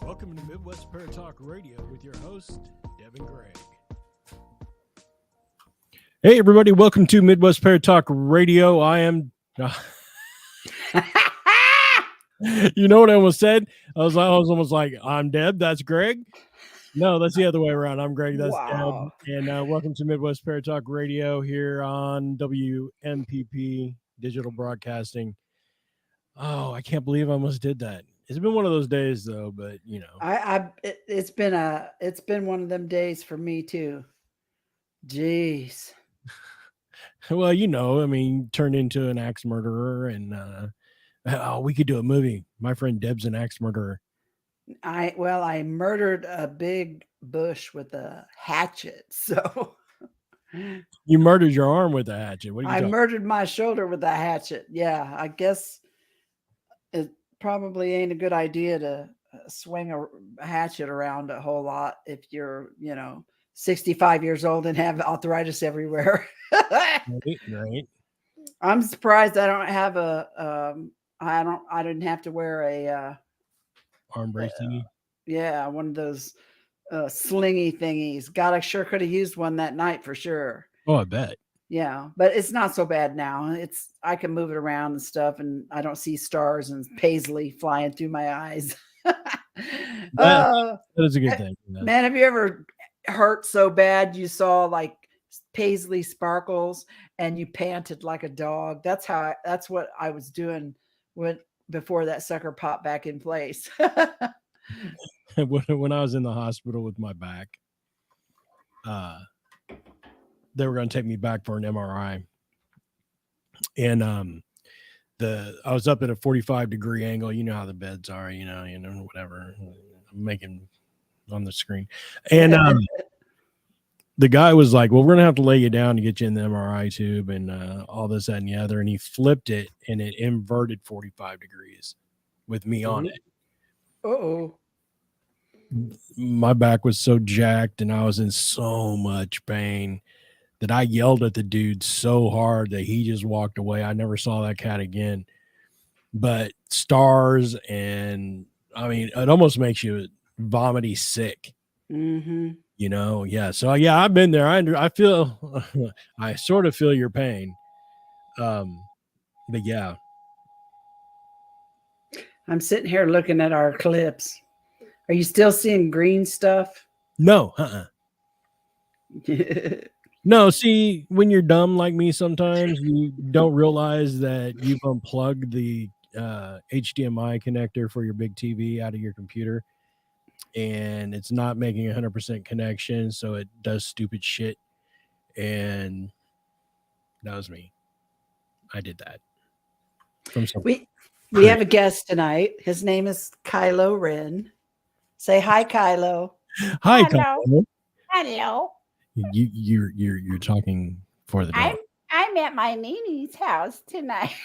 Welcome to Midwest Paratalk Radio with your host, Deb and Gregg. Hey, everybody. Welcome to Midwest Paratalk Radio. I am... you know what I almost said? I was almost like, I'm Deb. That's Greg. No, that's the other way around. I'm Greg. That's Wow. Deb. And welcome to Midwest Paratalk Radio here on WMPP Digital Broadcasting. Oh, I can't believe I almost did that. It's been one of those days, though, but you know, It's been one of them days for me too. Jeez. well, you know, I mean, turned into an axe murderer, and we could do a movie. My friend Deb's an axe murderer. I murdered a big bush with a hatchet. So You murdered your arm with a hatchet. What are you I talking? murdered my shoulder with a hatchet. Yeah, I guess it probably ain't a good idea to swing a hatchet around a whole lot if you're, 65 years old and have arthritis everywhere. Right. I'm surprised I don't have I didn't have to wear Arm brace thingy. one of those slingy thingies. God, I sure could have used one that night for sure. Oh, I bet. Yeah, but it's not so bad now. I can move it around and stuff, and I don't see stars and paisley flying through my eyes. That is a good thing. Man, have you ever hurt so bad you saw like paisley sparkles and you panted like a dog? That's what I was doing before that sucker popped back in place. When I was in the hospital with my back, they were going to take me back for an MRI, and I was up at a 45-degree angle. You know how the beds are, whatever I'm making on the screen. And the guy was like, well, we're going to have to lay you down to get you in the MRI tube and all this, that, and the other. And he flipped it and it inverted 45 degrees with me on it. Uh-oh. My back was so jacked and I was in so much pain that I yelled at the dude so hard that he just walked away. I never saw that cat again. But stars, and I mean, it almost makes you vomity sick. Mm-hmm. Yeah. So yeah, I've been there. I feel, I sort of feel your pain. But yeah. I'm sitting here looking at our clips. Are you still seeing green stuff? No. No, see, when you're dumb like me, sometimes you don't realize that you've unplugged the HDMI connector for your big TV out of your computer, and it's not making 100% connection, so it does stupid shit. And that was me. I did that. We have a guest tonight. His name is Kylo Ren. Say hi, Kylo. Hi, Hello. Kylo. Hello. You're talking for the dog. I'm at my Nini's house tonight.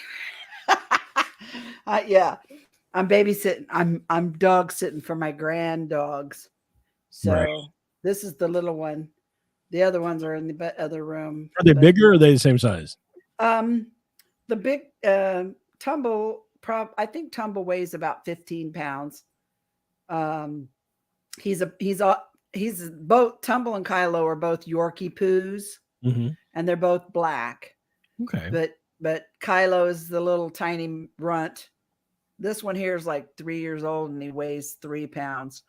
Yeah, I'm babysitting. I'm dog sitting for my grand dogs. So Right. This is the little one. The other ones are in the other room. Are they bigger or are they the same size? The big Tumble. I think Tumble weighs about 15 pounds. He's both Tumble and Kylo are both Yorkie poos, and they're both black. Okay. But Kylo is the little tiny runt. This one here is like 3 years old and he weighs 3 pounds.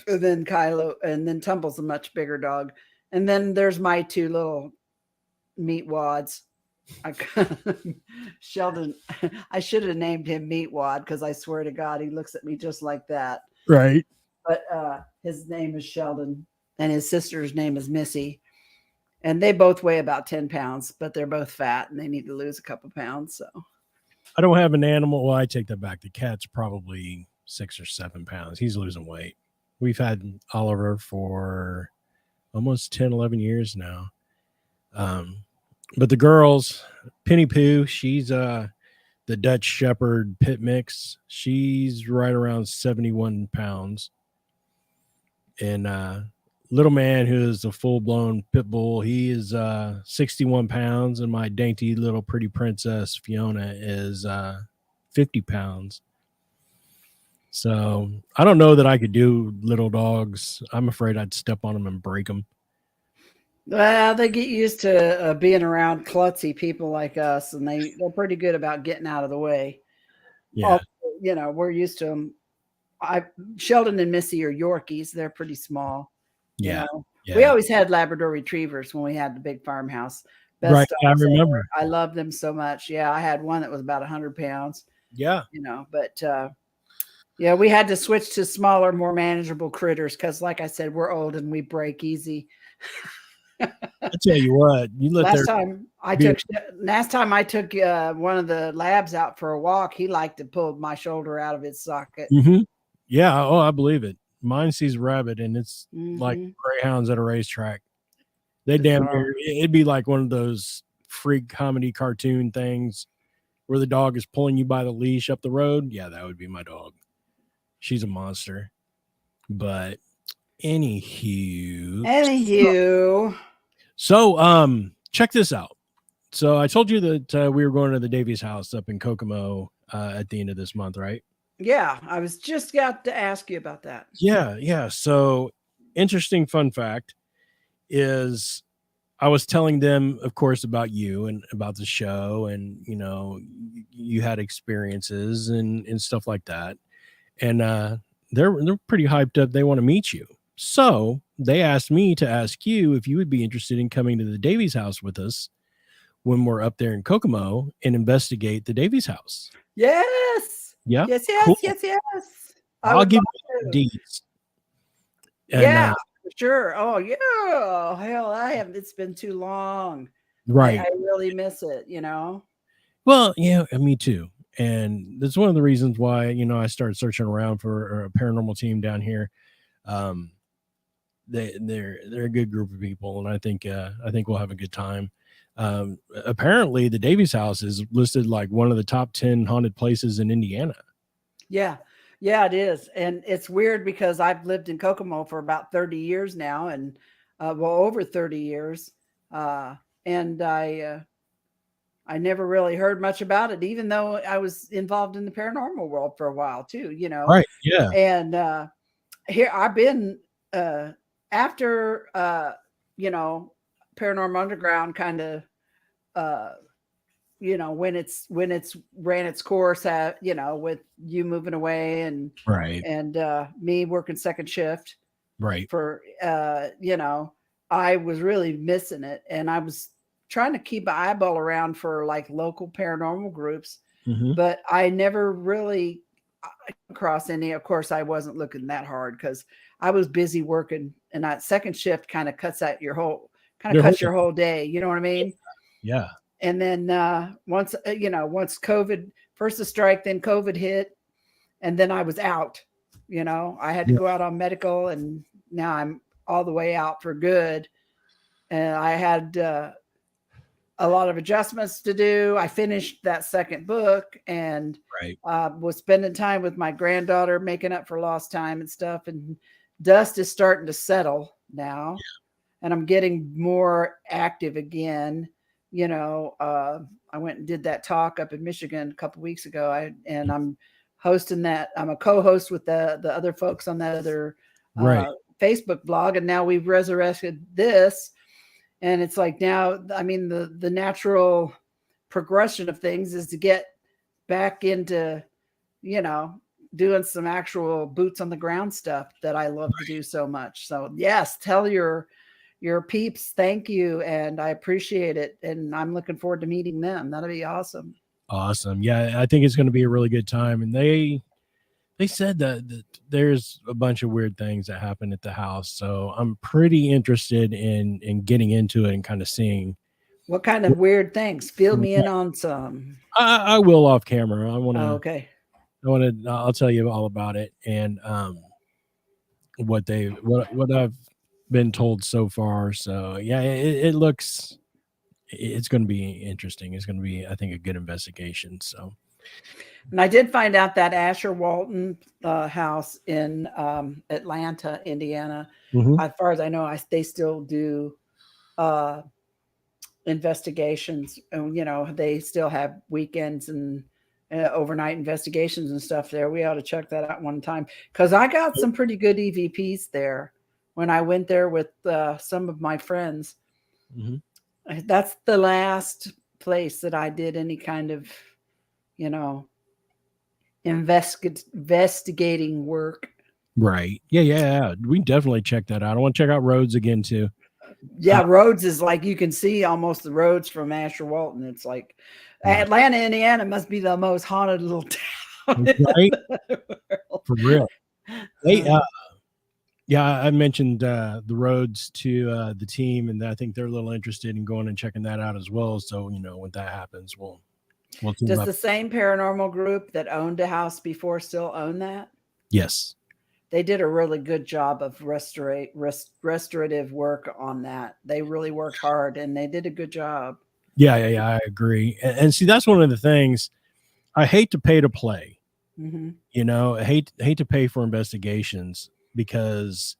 And then Tumble's a much bigger dog. And then there's my two little meat wads. Sheldon, I should have named him Meatwad because I swear to God, he looks at me just like that. Right. But his name is Sheldon and his sister's name is Missy. And they both weigh about 10 pounds, but they're both fat and they need to lose a couple pounds. So I don't have an animal. Well, I take that back. The cat's probably 6 or 7 pounds. He's losing weight. We've had Oliver for almost 10, 11 years now. But the girls, Penny Pooh, she's the Dutch Shepherd pit mix. She's right around 71 pounds. And little man, who is a full-blown pit bull, he is 61 pounds. And my dainty little pretty princess, Fiona, is 50 pounds. So I don't know that I could do little dogs. I'm afraid I'd step on them and break them. Well, they get used to being around klutzy people like us, and they're pretty good about getting out of the way. Yeah. We're used to them. Sheldon and Missy are Yorkies. They're pretty small. Yeah. We Yeah. always had Labrador retrievers when we had the big farmhouse. Right. I dogs ever. remember. I loved them so much. Yeah, I had one that was about 100 pounds. Yeah. But yeah, we had to switch to smaller, more manageable critters because, like I said, we're old and we break easy. I tell you what, last time I took one of the labs out for a walk, he liked to pull my shoulder out of its socket. Mm-hmm. Yeah. Oh, I believe it. Mine sees a rabbit and it's like greyhounds at a racetrack. They damn near, it'd be like one of those freak comedy cartoon things where the dog is pulling you by the leash up the road. Yeah, that would be my dog. She's a monster. But anywho. So check this out. So I told you that we were going to the Davies house up in Kokomo at the end of this month, right? Yeah, I was just got to ask you about that. Yeah. So interesting fun fact is I was telling them, of course, about you and about the show, and you had experiences and stuff like that, and they're pretty hyped up. They want to meet you, so they asked me to ask you if you would be interested in coming to the Davies house with us when we're up there in Kokomo and investigate the Davies house. Yes. Yeah. Yes. Cool. Yes. I'll give you the deeds. Yeah. Sure. Oh yeah. Hell, it's been too long. Right. I really miss it, Well, yeah, me too. And that's one of the reasons why, I started searching around for a paranormal team down here. They're a good group of people, and I think we'll have a good time. Apparently the Davies house is listed like one of the top 10 haunted places in Indiana. Yeah, it is. And it's weird because I've lived in Kokomo for about 30 years now, and over 30 years. And I never really heard much about it, even though I was involved in the paranormal world for a while too, Right. Yeah. And here I've been after Paranormal Underground kind of when it's ran its course with you moving away and right and me working second shift right for I was really missing it, and I was trying to keep an eyeball around for like local paranormal groups, but I never really across any. Of course, I wasn't looking that hard because I was busy working, and that second shift kind of cuts out your whole day. You know what I mean? Yeah. And then once COVID, first the strike, then COVID hit, and then I was out. I had to go out on medical, and now I'm all the way out for good. And I had a lot of adjustments to do. I finished that second book and was spending time with my granddaughter, making up for lost time and stuff. And dust is starting to settle now, and I'm getting more active again. I went and did that talk up in Michigan a couple of weeks ago. And I'm hosting that. I'm a co-host with the other folks on that other Facebook blog. And now we've resurrected this. And it's like now, I mean, the natural progression of things is to get back into, doing some actual boots on the ground stuff that I love to do so much. So yes, tell your peeps thank you, and I appreciate it, and I'm looking forward to meeting them. That'll be awesome. Yeah, I think it's going to be a really good time. And they said that there's a bunch of weird things that happen at the house, so I'm pretty interested in getting into it and kind of seeing what kind of weird things. Fill me in on some. I will off camera. I want to. Okay. I'll tell you all about it and what I've been told so far. So yeah, it's going to be interesting. It's going to be, I think, a good investigation. So, and I did find out that Asher Walton house in Atlanta, Indiana, as far as I know, they still do investigations, and they still have weekends and overnight investigations and stuff there. We ought to check that out one time because I got some pretty good EVPs there when I went there with some of my friends. Mm-hmm. That's the last place that I did any kind of, investigating work. Right. Yeah. We definitely check that out. I want to check out Rhodes again too. Yeah, Rhodes is like you can see almost the roads from Asher Walton. It's like Atlanta, Indiana must be the most haunted little town. Right? For real. Hey, yeah, I mentioned the Rhodes to the team, and I think they're a little interested in going and checking that out as well. So, when that happens, we'll team Does up. the same paranormal group that owned a house before still own that? Yes. They did a really good job of restorative work on that. They really worked hard and they did a good job. Yeah, I agree. And see, that's one of the things I hate to pay to play. Mm-hmm. I hate to pay for investigations because,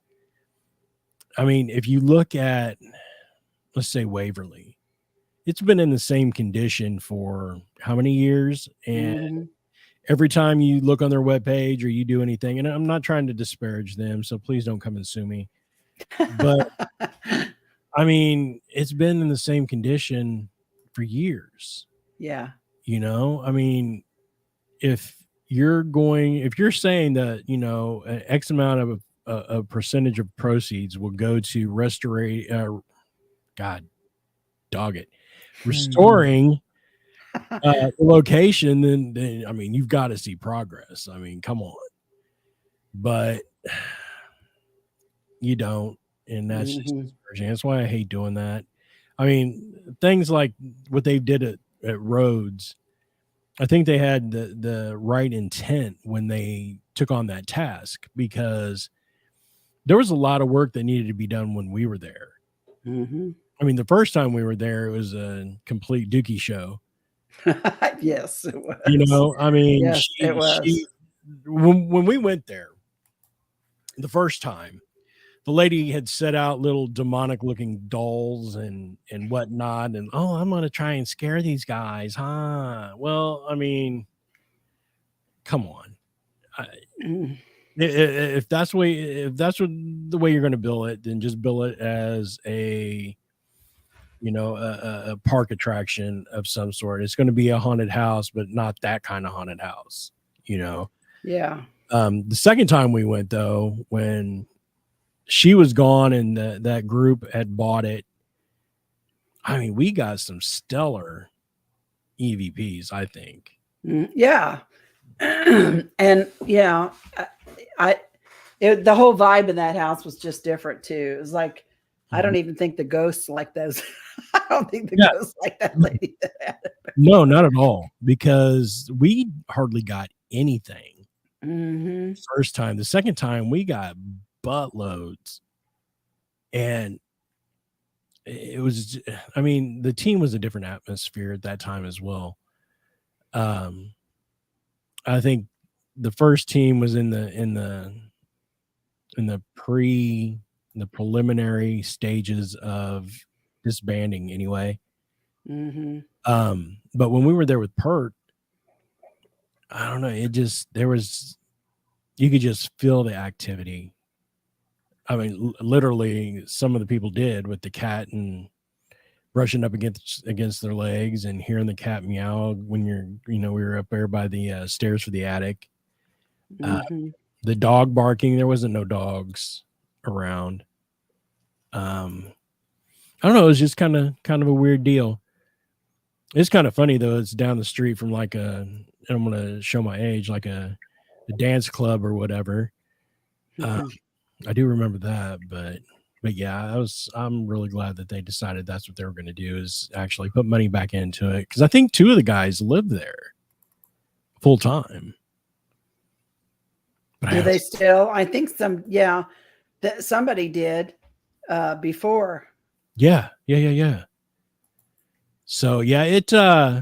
I mean, if you look at, let's say, Waverly, it's been in the same condition for how many years? And every time you look on their webpage or you do anything, and I'm not trying to disparage them, so please don't come and sue me. But I mean, it's been in the same condition for years. Yeah. I mean, if you're saying that, an X amount of a percentage of proceeds will go to restoring the location, then I mean, you've got to see progress. I mean, come on. But you don't, and that's just discouraging. That's why I hate doing that. I mean, things like what they did at Rhodes, I think they had the right intent when they took on that task, because there was a lot of work that needed to be done when we were there. I mean, the first time we were there, it was a complete dookie show. Yes, it was. I mean, yes, it was. When we went there the first time, the lady had set out little demonic looking dolls and whatnot. And, I'm going to try and scare these guys. Huh? Well, I mean, come on. If that's the way you're going to bill it, then just bill it as a park attraction of some sort. It's going to be a haunted house, but not that kind of haunted house, Yeah. The second time we went, though, when she was gone and that group had bought it, I mean, we got some stellar EVPs, I think. Yeah. And yeah, the whole vibe in that house was just different too. It was like, I don't even think the ghosts like those. I don't think the ghosts like that lady. No, not at all, because we hardly got anything. First time. The second time we got buttloads, and it was, I mean, the team was a different atmosphere at that time as well. I think the first team was in the preliminary stages of disbanding anyway. But when we were there with Pert, I don't know, you could just feel the activity. I mean, literally, some of the people did, with the cat and brushing up against their legs and hearing the cat meow when we were up there by the stairs for the attic. The dog barking, there wasn't no dogs around. I don't know, it was just kind of a weird deal. It's kind of funny though. It's down the street from like and I'm going to show my age, like a dance club or whatever. I do remember that, but yeah, I'm really glad that they decided that's what they were going to do, is actually put money back into it. Cause I think 2 of the guys live there full time. Do they still? I think somebody did before. Yeah. So yeah,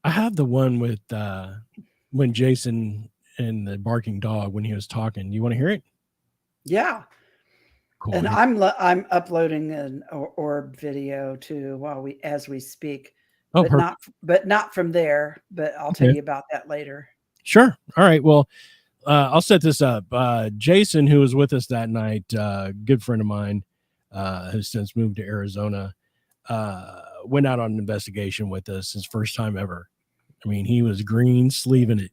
I have the one with when Jason and the barking dog, when he was talking. You want to hear it? Yeah. Cool. And I'm uploading an orb video too as we speak. Oh, but perfect. not from there. But I'll tell you about that later. Sure. All right. Well, I'll set this up. Jason, who was with us that night, good friend of mine, has since moved to Arizona, went out on an investigation with us, his first time ever. I mean, he was green sleeving it.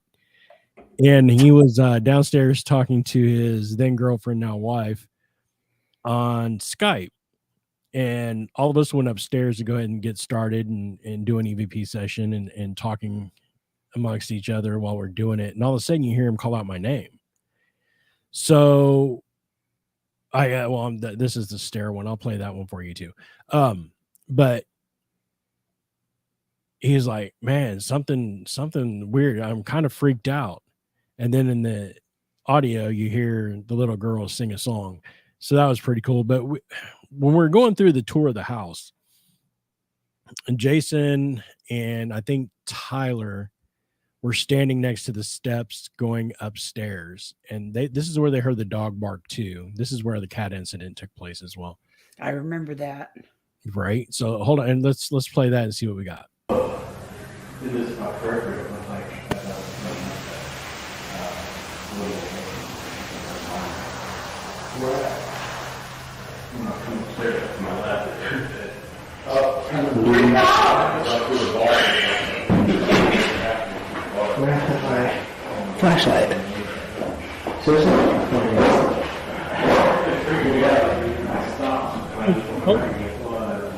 And he was downstairs talking to his then girlfriend, now wife, on Skype. And all of us went upstairs to go ahead and get started and do an EVP session and talking amongst each other while we're doing it. And all of a sudden you hear him call out my name. So this is the stare one. I'll play that one for you too. But he's like, man, something weird. I'm kind of freaked out. And then in the audio, you hear the little girl sing a song. So that was pretty cool. But when we're going through the tour of the house, and Jason and I think Tyler were standing next to the steps going upstairs, and this is where they heard the dog bark too. This is where the cat incident took place as well. I remember that. Right. So hold on, and let's play that and see what we got. This is not perfect. It looks like I'm not coming upstairs to my left. Flashlight.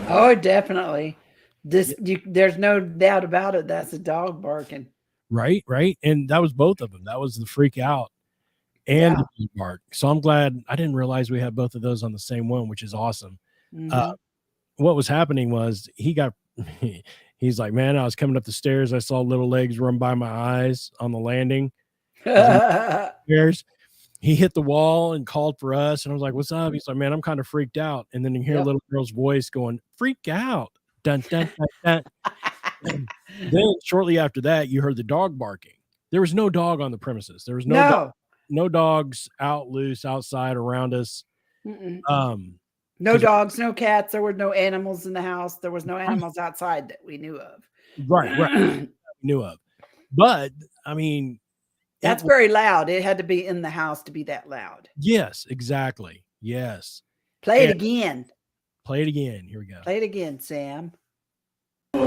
Oh, definitely. There's no doubt about it. That's a dog barking. Right. And that was both of them. That was the freak out and the dog bark. So I'm glad. I didn't realize we had both of those on the same one, which is awesome. Mm-hmm. What was happening was he's like, man, I was coming up the stairs. I saw little legs run by my eyes on the landing. Stairs. He hit the wall and called for us. And I was like, what's up? He's like, man, I'm kind of freaked out. And then you hear a little girl's voice going, freak out. Dun, dun, dun, dun. Then shortly after that, you heard the dog barking. There was no dog on the premises. There was no dogs out loose outside around us. No dogs, no cats. There were no animals in the house. There was no animals outside that we knew of. Right. Knew of. But I mean, that's very loud. It had to be in the house to be that loud. Yes, exactly. Yes. Play it again. Play it again. Here we go. Play it again, Sam. This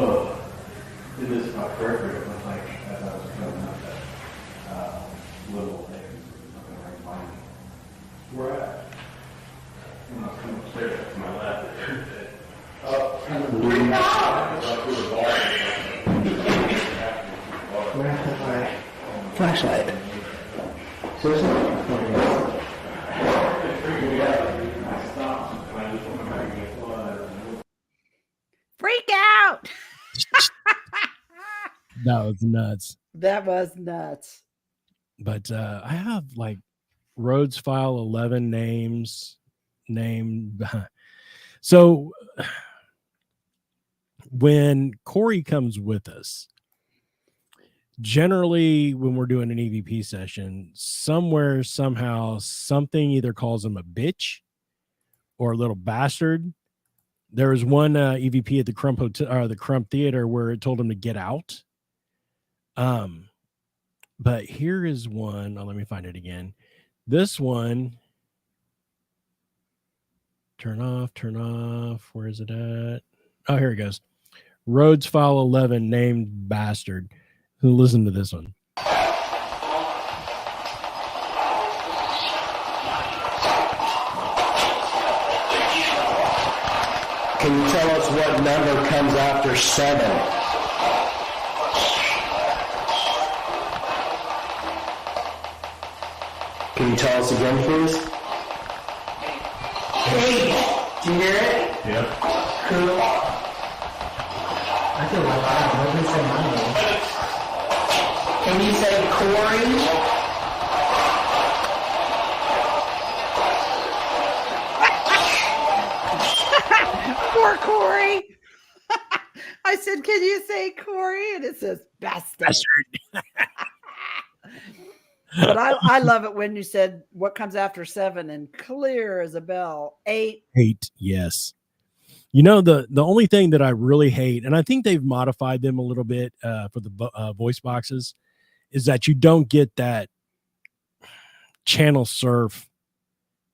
is not perfect. It looks like as I was coming up that little thing looking right behind me. Where at? I'm not coming upstairs to my left. Flashlight. Freak out. That was nuts. That was nuts. But I have like Rhodes File 11 names named. So when Corey comes with us, generally when we're doing an EVP session, somewhere, somehow, something either calls him a bitch or a little bastard. There was one EVP at the Crump Hotel or the Crump Theater where it told him to get out. But here is one. Oh, let me find it again. This one. Turn off. Where is it at? Oh, here it goes. Rhodes File 11 named bastard. Listen to this one. Can you tell us what number comes after 7? Can you tell us again, please? Hey, do you hear it? Yep. Cool. I feel like I don't know. Say my name. Can you say Corey? Poor Corey. I said, can you say Corey? And it says bastard. But I love it when you said what comes after 7 and clear as a bell. 8. 8, yes. You know, the only thing that I really hate, and I think they've modified them a little bit for the voice boxes, is that you don't get that channel surf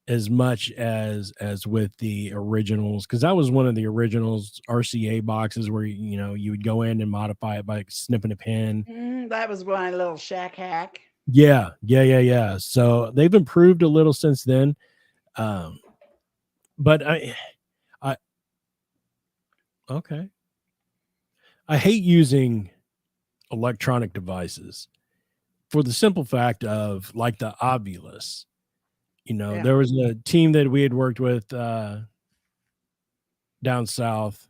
as much as with the originals, because that was one of the originals RCA boxes where you would go in and modify it by snipping a pin. That was my little shack hack. Yeah. So they've improved a little since then, but I okay. I hate using electronic devices for the simple fact of like the Obulus. Yeah. There was a team that we had worked with down south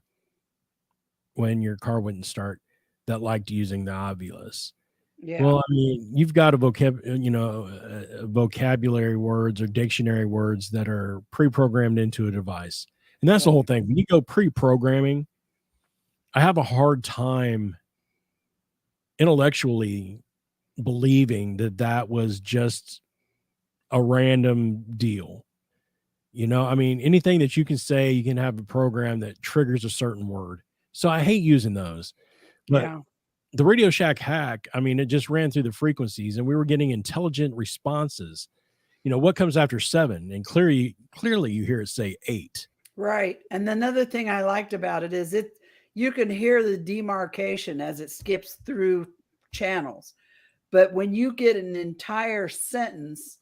when your car wouldn't start that liked using the Obulus. Yeah. Well, I mean, you've got a vocabulary words or dictionary words that are pre-programmed into a device. And that's the whole thing. When you go pre-programming, I have a hard time intellectually believing that was just a random deal. I mean, anything that you can say, you can have a program that triggers a certain word. So I hate using those. But the Radio Shack hack, I mean, it just ran through the frequencies and we were getting intelligent responses. What comes after 7? And clearly you hear it say 8. Right. And another thing I liked about it is you can hear the demarcation as it skips through channels. But when you get an entire sentence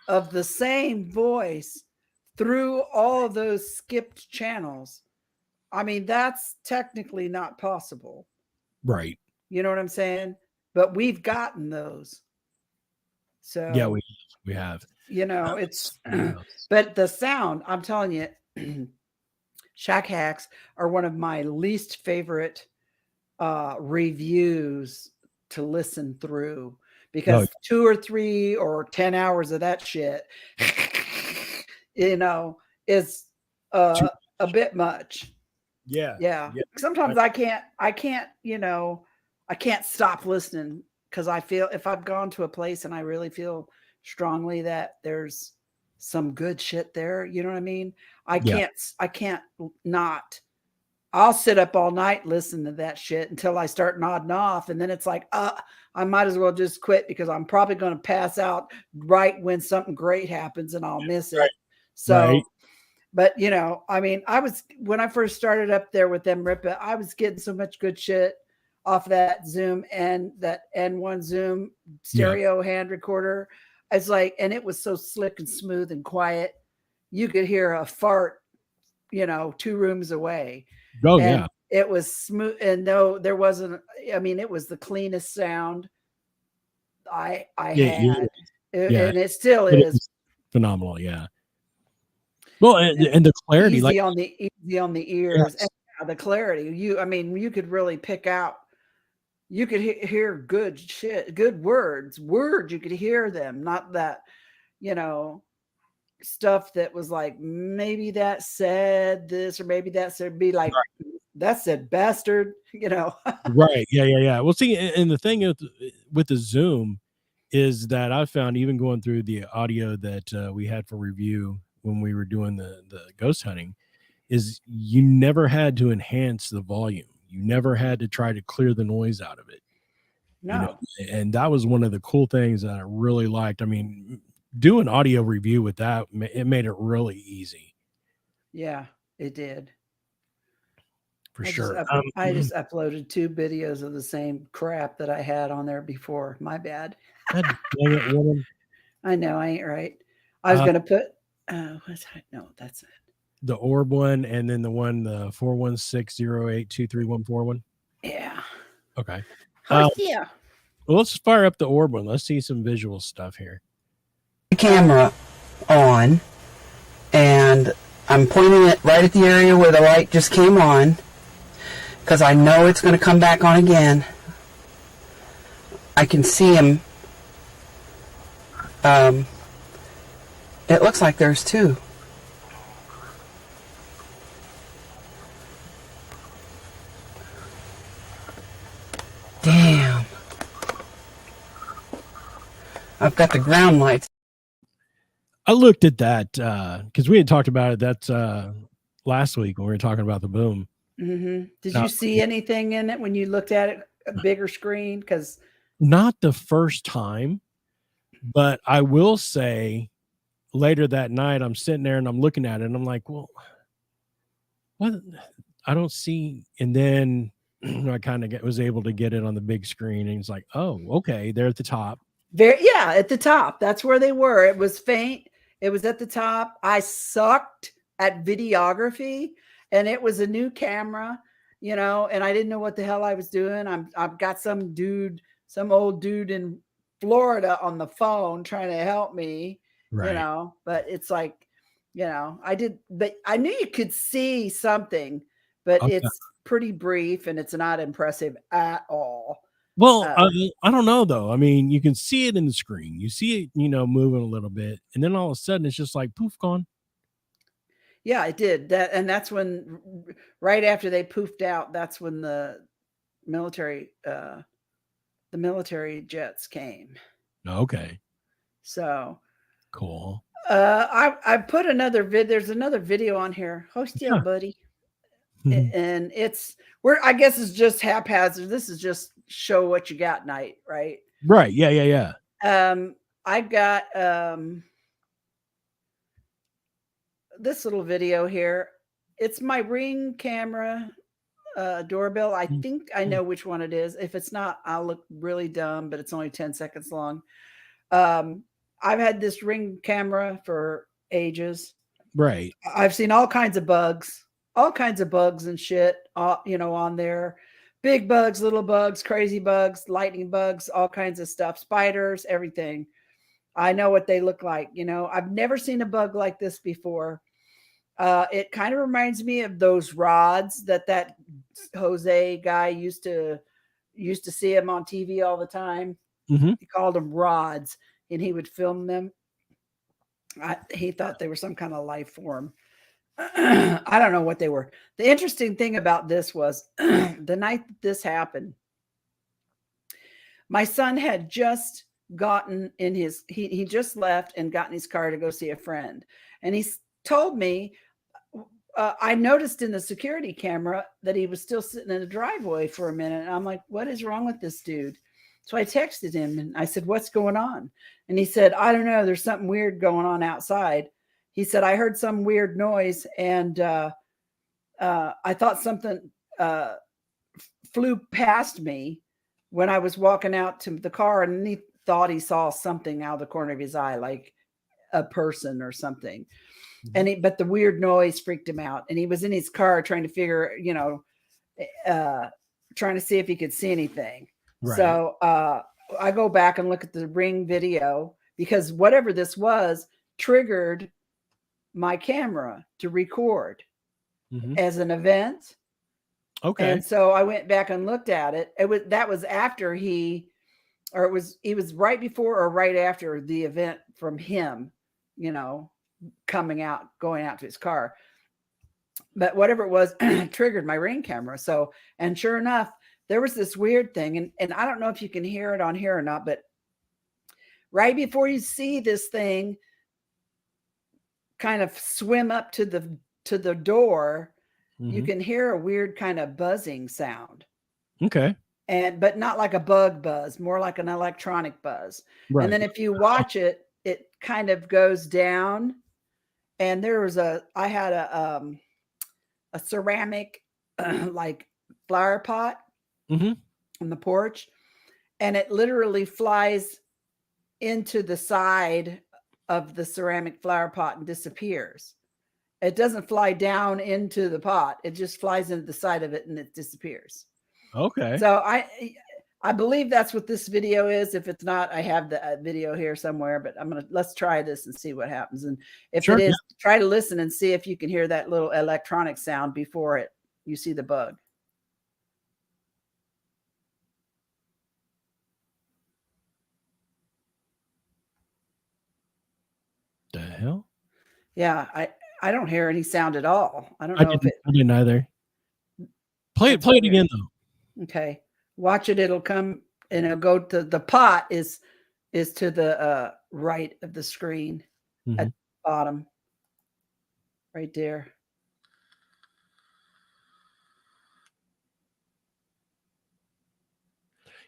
of the same voice through all of those skipped channels, I mean, that's technically not possible. Right. You know what I'm saying? But we've gotten those. So yeah, we have. It's but the sound, I'm telling you, Shack Hacks are one of my least favorite reviews to listen through, because 2 or 3 or 10 hours of that shit, is a bit much. Yeah. Sometimes I can't, I can't stop listening, because I feel if I've gone to a place and I really feel strongly that there's some good shit there, you know what I mean? I can't not. I'll sit up all night listening to that shit until I start nodding off. And then it's like, I might as well just quit, because I'm probably going to pass out right when something great happens and I'll miss it. Right. So, but I mean, when I first started up there with them Rippa, I was getting so much good shit off that Zoom and that N1 Zoom stereo hand recorder. It's like, and it was so slick and smooth and quiet. You could hear a fart, 2 rooms away. Oh, and it was smooth. And no, there wasn't, I mean, it was the cleanest sound I had. And it still is phenomenal. Yeah. Well, and the clarity, easy on the ears, and the clarity. You could really pick out. You could hear good shit, good words. You could hear them, not that, stuff that was like, maybe that said this, or maybe that said, be like, that said bastard, Right. Yeah. Well, see, and the thing with the Zoom is that I found, even going through the audio that we had for review when we were doing the ghost hunting, is you never had to enhance the volume. You never had to try to clear the noise out of it. No. And that was one of the cool things that I really liked. I mean, doing audio review with that, it made it really easy. Yeah, it did. For sure. I just uploaded 2 videos of the same crap that I had on there before. My bad. God dang it, woman. I know, I ain't right. I was going to put, no, that's it. The orb one, and then the 416082314 one. Yeah. Okay. Yeah. Well, let's fire up the orb one. Let's see some visual stuff here. The camera on, and I'm pointing it right at the area where the light just came on, because I know it's going to come back on again. I can see him. It looks like there's 2. Damn. I've got the ground lights. I looked at that because we had talked about it. That's last week when we were talking about the boom. Did No. you see anything in it when you looked at it, a bigger screen? Because Not the first time, but I will say later that night, I'm sitting there and I'm looking at it and I'm like, well, what? I don't see. And then I kind of was able to get it on the big screen, and it's like, oh, okay, they're at the top. yeah, at the top. That's where they were. It was faint. It was at the top. I sucked at videography, and it was a new camera, and I didn't know what the hell I was doing. I've got some old dude in Florida on the phone trying to help me, Right. but it's like, but I knew you could see something, but Okay. it's pretty brief and it's not impressive at all. Well, I don't know though. I mean, you can see it in the screen. You see it, moving a little bit, and then all of a sudden it's just like poof, gone. Yeah, it did that. And that's when, right after they poofed out, that's when the military jets came. Okay. So Cool. I put there's another video on here. Host Yeah. buddy. Mhm. And I guess it's just haphazard. This is just show what you got night, right? Right. Yeah. I got this little video here. It's my Ring camera doorbell. I think I know which one it is. If it's not, I'll look really dumb, but it's only 10 seconds long. I've had this Ring camera for ages. Right. I've seen all kinds of bugs and shit, on there. Big bugs, little bugs, crazy bugs, lightning bugs, all kinds of stuff, spiders, everything. I know what they look like. I've never seen a bug like this before. It kind of reminds me of those rods that Jose guy used to see him on TV all the time. Mm-hmm. He called them rods, and he would film them. He thought they were some kind of life form. I don't know what they were. The interesting thing about this was the night that this happened, my son had just gotten in he just left and got in his car to go see a friend. And he told me, I noticed in the security camera that he was still sitting in the driveway for a minute. And I'm like, what is wrong with this dude? So I texted him and I said, what's going on? And he said, I don't know. There's something weird going on outside. He said, I heard some weird noise and I thought something flew past me when I was walking out to the car, and he thought he saw something out of the corner of his eye, like a person or something. Mm-hmm. But the weird noise freaked him out, and he was in his car trying to figure, trying to see if he could see anything. Right. So I go back and look at the Ring video, because whatever this was triggered my camera to record as an event. Okay. And so I went back and looked at it. That was after he was right before or right after the event from him, going out to his car. But whatever it was triggered my Ring camera. So, and sure enough, there was this weird thing, and I don't know if you can hear it on here or not, but right before you see this thing kind of swim up to the door, you can hear a weird kind of buzzing sound. Okay. But not like a bug buzz, more like an electronic buzz. Right. And then if you watch it, it kind of goes down. And I had a ceramic like flower pot on the porch, and it literally flies into the side of the ceramic flower pot and disappears. It doesn't fly down into the pot. It just flies into the side of it and it disappears. Okay. So I believe that's what this video is. If it's not, I have the video here somewhere, but let's try this and see what happens. And if it is, try to listen and see if you can hear that little electronic sound before you see the bug. The hell? Yeah, I don't hear any sound at all. I don't know I didn't either. Play it again though. Okay. Watch it. It'll come and it'll go to the pot is to the right of the screen at the bottom. Right there.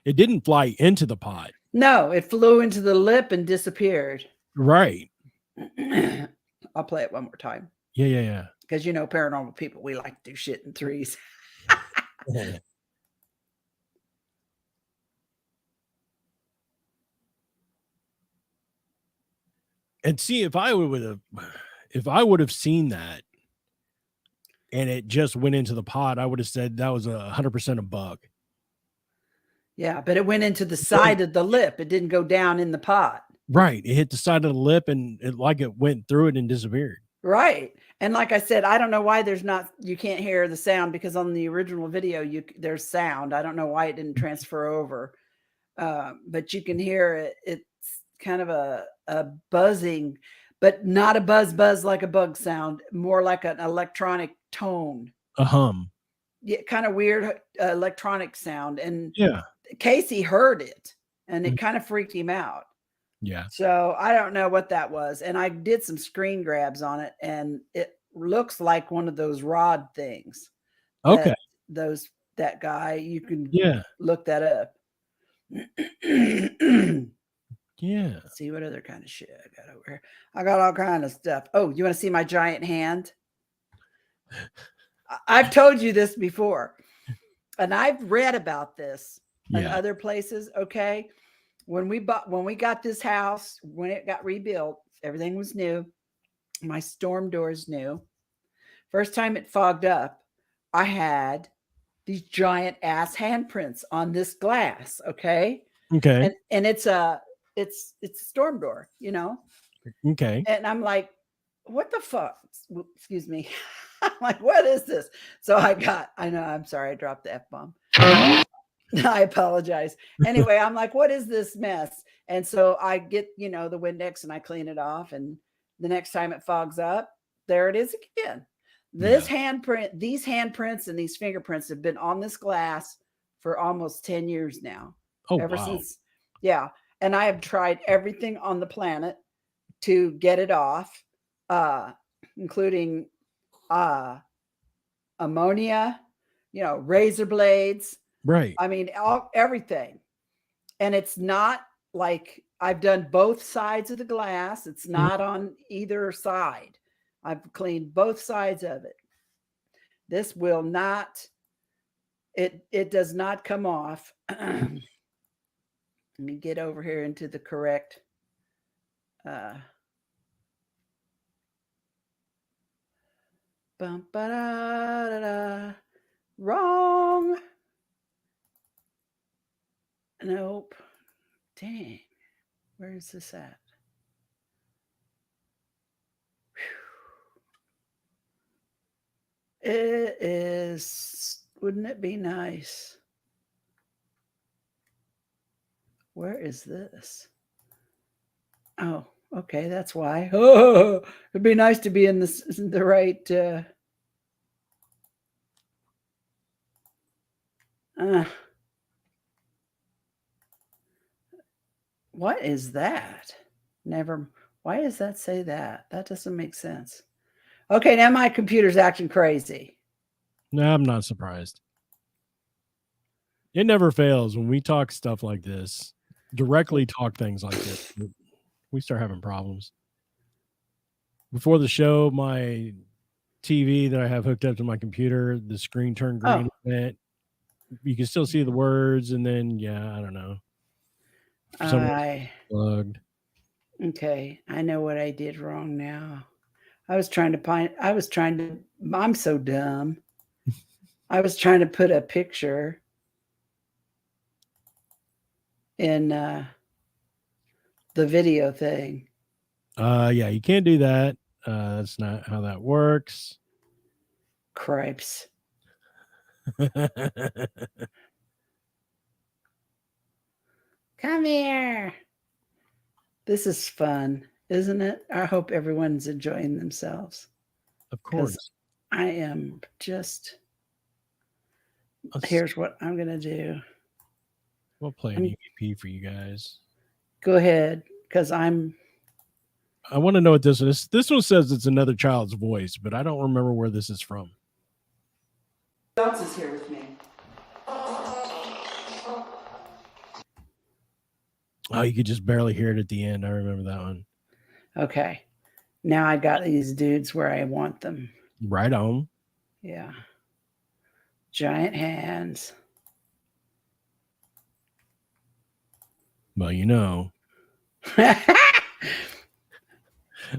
It didn't fly into the pot. No, it flew into the lip and disappeared. Right. I'll play it one more time. Yeah. Because paranormal people, we like to do shit in threes. And see, if I would have seen that and it just went into the pot, I would have said that was 100% a bug. Yeah, but it went into the side of the lip. It didn't go down in the pot. Right. It hit the side of the lip and it went through it and disappeared. Right. And like I said, I don't know why you can't hear the sound, because on the original video, there's sound. I don't know why it didn't transfer over. But you can hear it. It's kind of a buzzing, but not a buzz like a bug sound, more like an electronic tone. A hum. Yeah, kind of weird electronic sound. And Yeah. Casey heard it and it kind of freaked him out. Yeah. So I don't know what that was. And I did some screen grabs on it, and it looks like one of those rod things. Okay. That guy, you can look that up. Yeah. Let's see what other kind of shit I got over here. I got all kind of stuff. Oh, you want to see my giant hand? I've told you this before, and I've read about this in other places. Okay. When we got this house, when it got rebuilt, everything was new. My storm doors new. First time it fogged up, I had these giant ass handprints on this glass. Okay. Okay. And it's a storm door, Okay. And I'm like, what the fuck? Excuse me. I'm like, what is this? So I know, I'm sorry, I dropped the F-bomb. I apologize. Anyway, I'm like, what is this mess? And so I get, the Windex and I clean it off. And the next time it fogs up, there it is again. These handprints and these fingerprints have been on this glass for almost 10 years now. Oh, ever wow. since. Yeah. And I have tried everything on the planet to get it off, including ammonia, razor blades. Right. I mean, everything. And it's not like I've done both sides of the glass. It's not on either side. I've cleaned both sides of it. This will not, it does not come off. Let me get over here into the correct wrong. Nope. Dang. Where is this at? Whew. It is, wouldn't it be nice? Where is this? Oh, okay, that's why. Oh, it'd be nice to be in the right. What is that? Why does that say that? That doesn't make sense. Okay, now my computer's acting crazy. No, I'm not surprised. It never fails when we talk stuff like this, directly talk things like this. We start having problems. Before the show, my TV that I have hooked up to my computer, the screen turned green. You can still see the words, and then I don't know. Plugged. Okay, I know what I did wrong now. I'm so dumb. I was trying to put a picture in the video thing. You can't do that. That's not how that works. Cripes. Come here. This is fun, isn't it? I hope everyone's enjoying themselves. Of course. I am just... Here's what I'm going to do. We'll play an EVP for you guys. Go ahead, because I want to know what this is. This one says it's another child's voice, but I don't remember where this is from. Who else is here with me? Oh, you could just barely hear it at the end. I remember that one. Okay. Now I got these dudes where I want them. Right on. Yeah. Giant hands. Well, you know,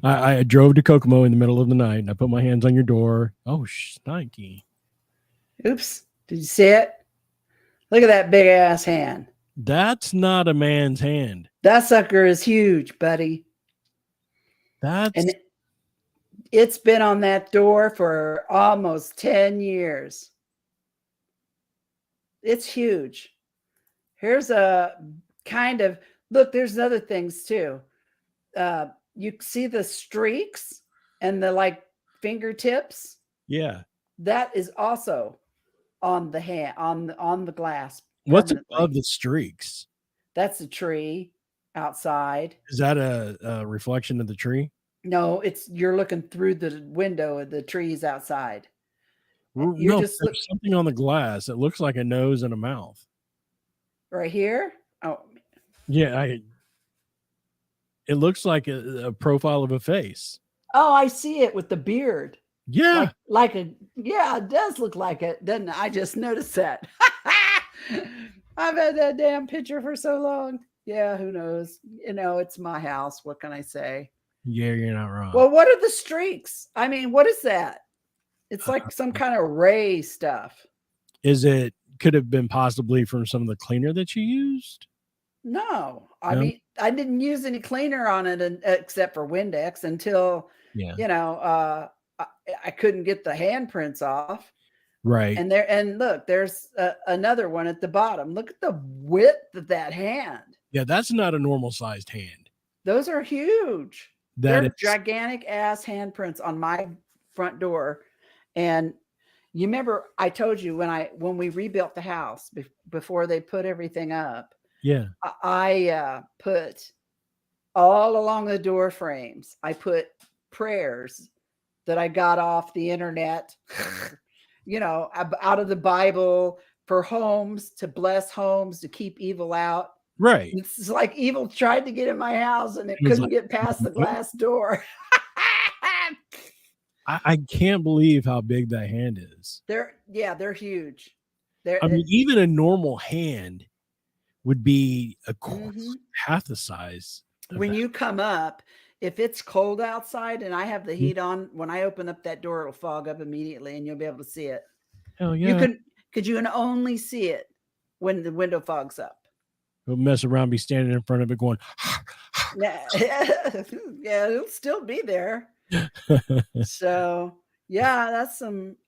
I drove to Kokomo in the middle of the night and I put my hands on your door. Oh, shnikey. Oops. Did you see it? Look at that big ass hand. That's not a man's hand. That sucker is huge, buddy. That's And it's been on that door for almost 10 years. It's huge. Here's a kind of look, there's other things too. You see the streaks and the like fingertips. yeah. That is also on the hand on the glass. What's permanently. above the streaks? That's a tree outside. Is that a reflection of the tree? No, it's you're looking through the window of the trees outside. No, just there's something on the glass. It looks like a nose and a mouth. Right here. Oh, Yeah, it looks like a profile of a face. oh, I see it with the beard. Yeah. Yeah, it does look like it, doesn't it? I just noticed that. I've had that damn picture for so long. Yeah, who knows? You know, it's my house. What can I say? Yeah, you're not wrong. Well, what are the streaks? I mean, what is that? It's like some kind of ray stuff. Could have been possibly from some of the cleaner that you used? No, I No? mean, I didn't use any cleaner on it except for Windex until, Yeah. you know, I couldn't get the handprints off. Right. And look, there's another one at the bottom. Look at the width of that hand. Yeah, that's not a normal sized hand. Those are huge. That They're is gigantic ass handprints on my front door. And you remember I told you when we rebuilt the house before they put everything up, yeah. I put all along the door frames, I put prayers that I got off the internet, you know, out of the Bible for homes, to bless homes, to keep evil out. Right. It's like evil tried to get in my house and it was couldn't like, get past the glass door. I can't believe how big that hand is. They're huge. I mean, even a normal hand would be Mhm. half the size. of When that. you come up, if it's cold outside and I have the heat on, when I open up that door, it'll fog up immediately and you'll be able to see it. Hell yeah. You can only see it when the window fogs up. He'll mess around, be standing in front of it going, Yeah, it'll still be there. So yeah,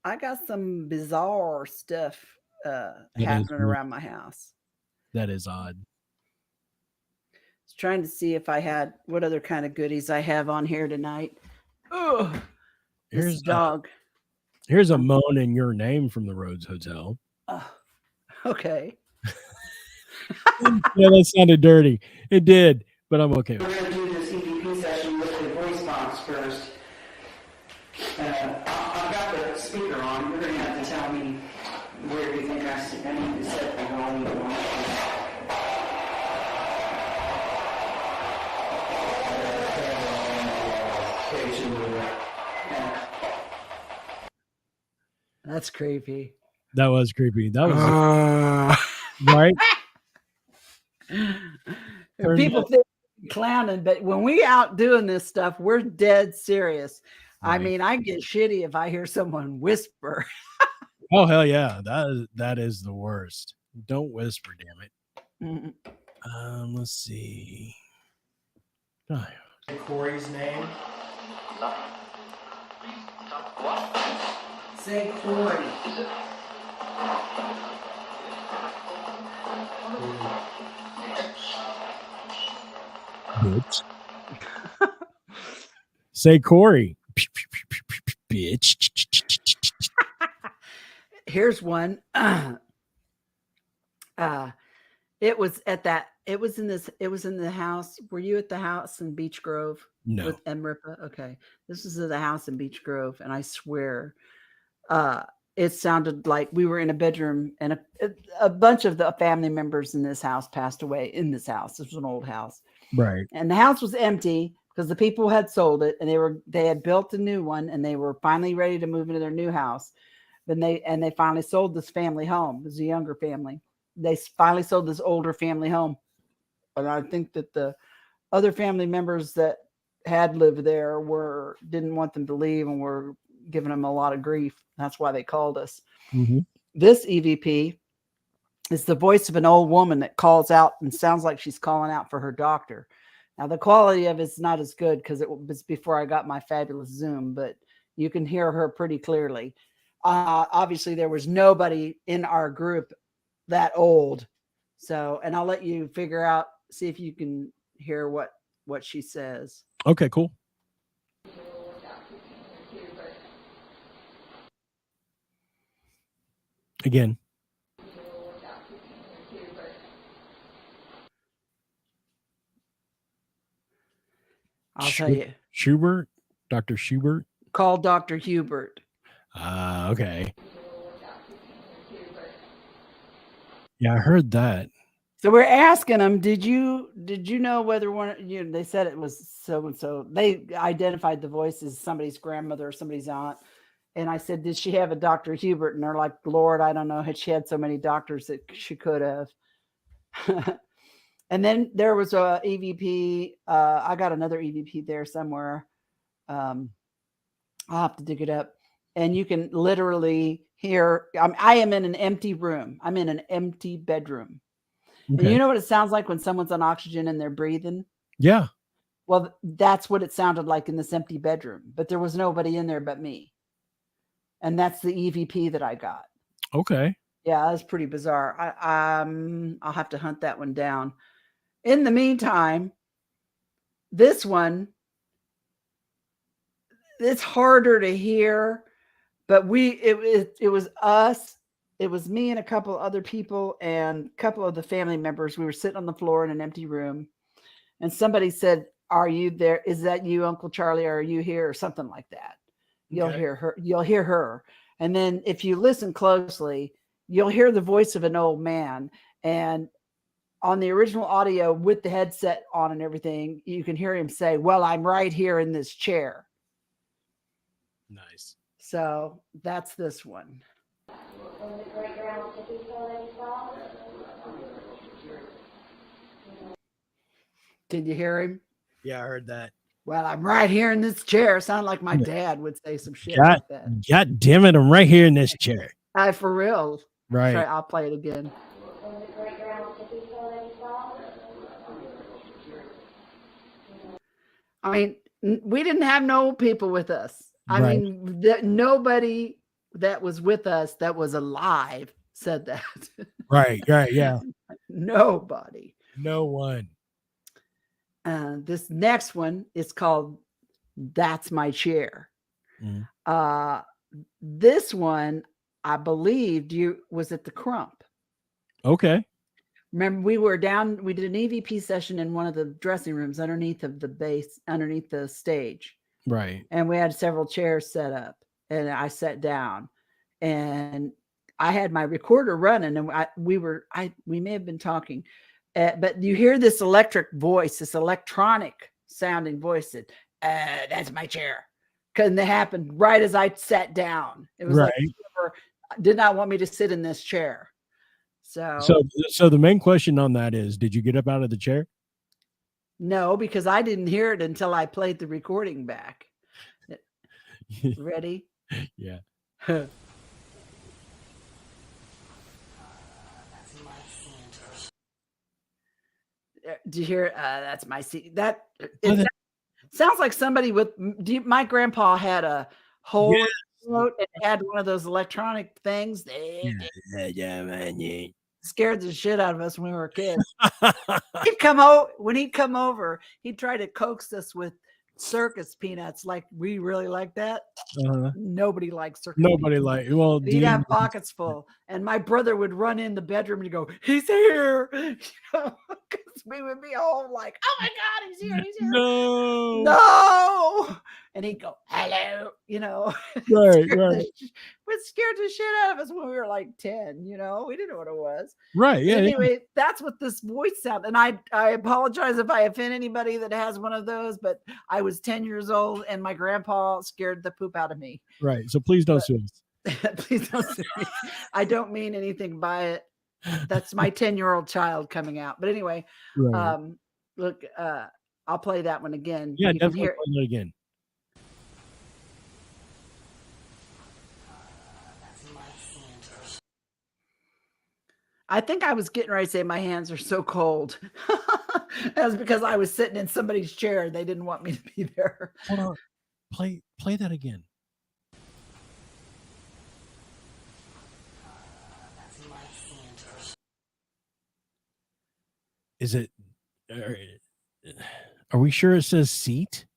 I got some bizarre stuff happening around my house. that is odd. I was trying to see if I had what other kind of goodies I have on here tonight. Oh, this dog. Here's a moan in your name from the Rhodes Hotel. Oh, okay. Yeah, that sounded dirty. It did, but I'm okay with We're it. going to do this EVP session with the voice box first. I've got the speaker on. You're going to have to tell me where you think I need to set the volume on. That's creepy. That was creepy. That was right. People think we're clowning, but when we out doing this stuff, we're dead serious. I Right. mean, I get shitty if I hear someone whisper. Oh hell yeah, that is the worst. Don't whisper, damn it. Mhm. Let's see. Oh, Corey's name. Say Corey. bitch. Say Corey. Bitch. Here's one. It was in the house. Were you at the house in Beech Grove? No. With Emripa? Okay. This is at the house in Beech Grove, and I swear, it sounded like we were in a bedroom, and a bunch of the family members in this house passed away in this house. This was an old house. Right. And the house was empty because the people had sold it, and they had built a new one, and they were finally ready to move into their new house. Then they finally sold this family home. It was a younger family. They finally sold this older family home. And I think that the other family members that had lived there didn't want them to leave and were giving them a lot of grief. That's why they called us. Mm-hmm. This EVP is the voice of an old woman that calls out and sounds like she's calling out for her doctor. Now, the quality of it's not as good because it was before I got my fabulous Zoom, but you can hear her pretty clearly. Obviously, there was nobody in our group that old. So, and I'll let you see if you can hear what she says. Okay, cool. Again. I'll tell you. Schubert, Dr. Schubert. Call Dr. Hubert. Okay. Yeah, I heard that. So we're asking them, did you know whether they said it was so-and-so. They identified the voice as somebody's grandmother or somebody's aunt. And I said, did she have a Dr. Hubert? And they're like, Lord, I don't know. She had so many doctors that she could have. And then there was a EVP. I got another EVP there somewhere. I'll have to dig it up. And you can literally hear, I am in an empty room. I'm in an empty bedroom. Okay. And you know what it sounds like when someone's on oxygen and they're breathing? Yeah. Well, that's what it sounded like in this empty bedroom. But there was nobody in there but me. And that's the EVP that I got. Okay. Yeah, that's pretty bizarre. I'll have to hunt that one down. In the meantime, this one, it's harder to hear, but it was us. It was me and a couple other people and a couple of the family members. We were sitting on the floor in an empty room, and somebody said, "Are you there? Is that you, Uncle Charlie? Are you here?" Or something like that. You'll hear her. You'll hear her. And then if you listen closely, you'll hear the voice of an old man. And on the original audio with the headset on and everything, you can hear him say, "Well, I'm right here in this chair." Nice. So that's this one. Did you hear him? Yeah, I heard that. Well, I'm right here in this chair. Sound like my dad would say some shit like that. God damn it, I'm right here in this chair. For real. Right. I'll play it again. I mean, we didn't have no people with us. I mean, nobody that was with us that was alive said that. Right, yeah. Nobody. No one. This next one is called That's My Chair. Mm. This one, I believed was at the Crump. Okay. Remember, we did an EVP session in one of the dressing rooms underneath the stage. Right. And we had several chairs set up, and I sat down, and I had my recorder running, and we may have been talking, but you hear this electronic sounding voice that, "That's my chair." And that happened right as I sat down. It was like whoever did not want me to sit in this chair. So the main question on that is, did you get up out of the chair? No, because I didn't hear it until I played the recording back. Ready? Yeah. Do you hear? That's my seat. Sounds like somebody with. My grandpa had a whole remote and had one of those electronic things. Scared the shit out of us when we were kids. When he'd come over, he'd try to coax us with circus peanuts. Like, we really like that. Nobody likes circus. Nobody peanuts. Well, he'd have pockets full, and my brother would run in the bedroom and go, "He's here." because we would be all like, "Oh my God, he's here, he's here!" No. No, and he'd go, "Hello," Right, scared right, it scared the shit out of us when we were like 10. We didn't know what it was. right. But Yeah, yeah. anyway, that's what this voice sound. And I apologize if I offend anybody that has one of those, but I was 10 years old and my grandpa scared the poop out of me. Right. So please don't sue us. Please don't sue me. I don't mean anything by it. That's my 10-year-old child coming out. But anyway, Right. look, I'll play that one again. Yeah, You can definitely hear play that again. I think I was getting ready to say my hands are so cold. That was because I was sitting in somebody's chair. They didn't want me to be there. Hold on. Play that again. Is it are we sure it says seat?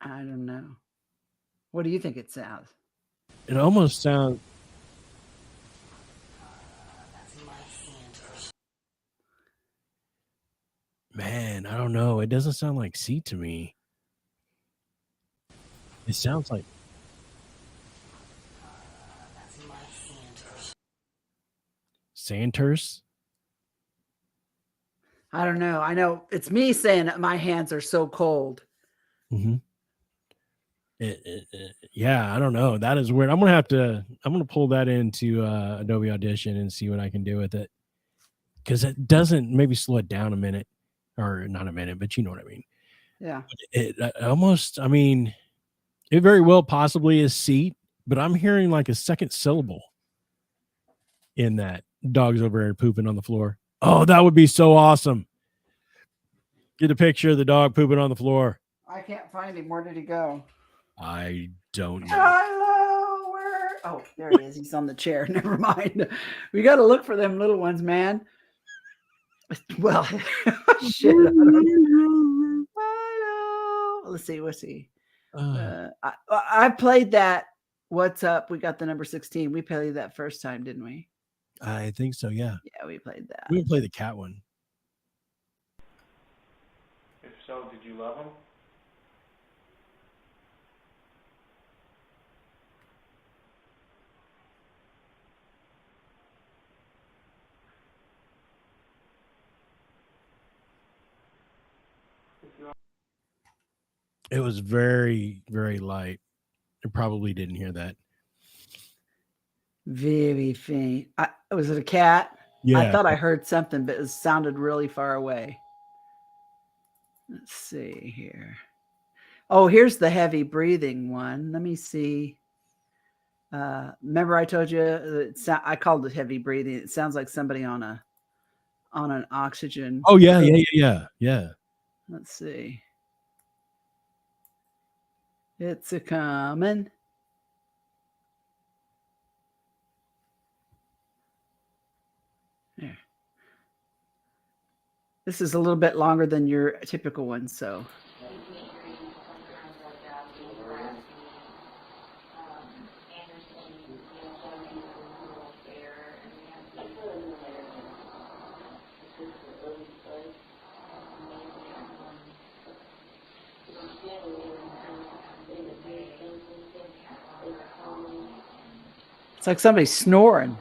I don't know. What do you think it sounds? It almost sounds Man, I don't know. It doesn't sound like seat to me. It sounds like Sandhurst. I don't know. I know it's me saying that my hands are so cold. Mm-hmm. Yeah, I don't know. That is weird. I'm gonna pull that into Adobe Audition and see what I can do with it, because it doesn't. Maybe slow it down a minute, or not a minute, but you know what I mean. Yeah. It almost. I mean, it very well possibly is seat, but I'm hearing like a second syllable in that. Dog's over there pooping on the floor. Oh, that would be so awesome. Get a picture of the dog pooping on the floor. I can't find him. Where did he go? I don't know. Hello, where? Oh, there he is. He's on the chair. Never mind. We got to look for them little ones, man. Well, shit. I don't know. Hello. Let's see. What's he? I played that. What's up? We got the number 16. We played that first time, didn't we? I think so. Yeah. Yeah, we played that. We didn't play the cat one. If so, did you love him? It was very, very light. I probably didn't hear that. Very faint. Was it a cat? Yeah. I thought I heard something, but it sounded really far away. Let's see here. Oh, here's the heavy breathing one. Let me see. Remember I told you I called it heavy breathing. It sounds like somebody on an oxygen. Oh yeah, yeah. Let's see. It's a coming. There. This is a little bit longer than your typical one, so. It's like somebody snoring.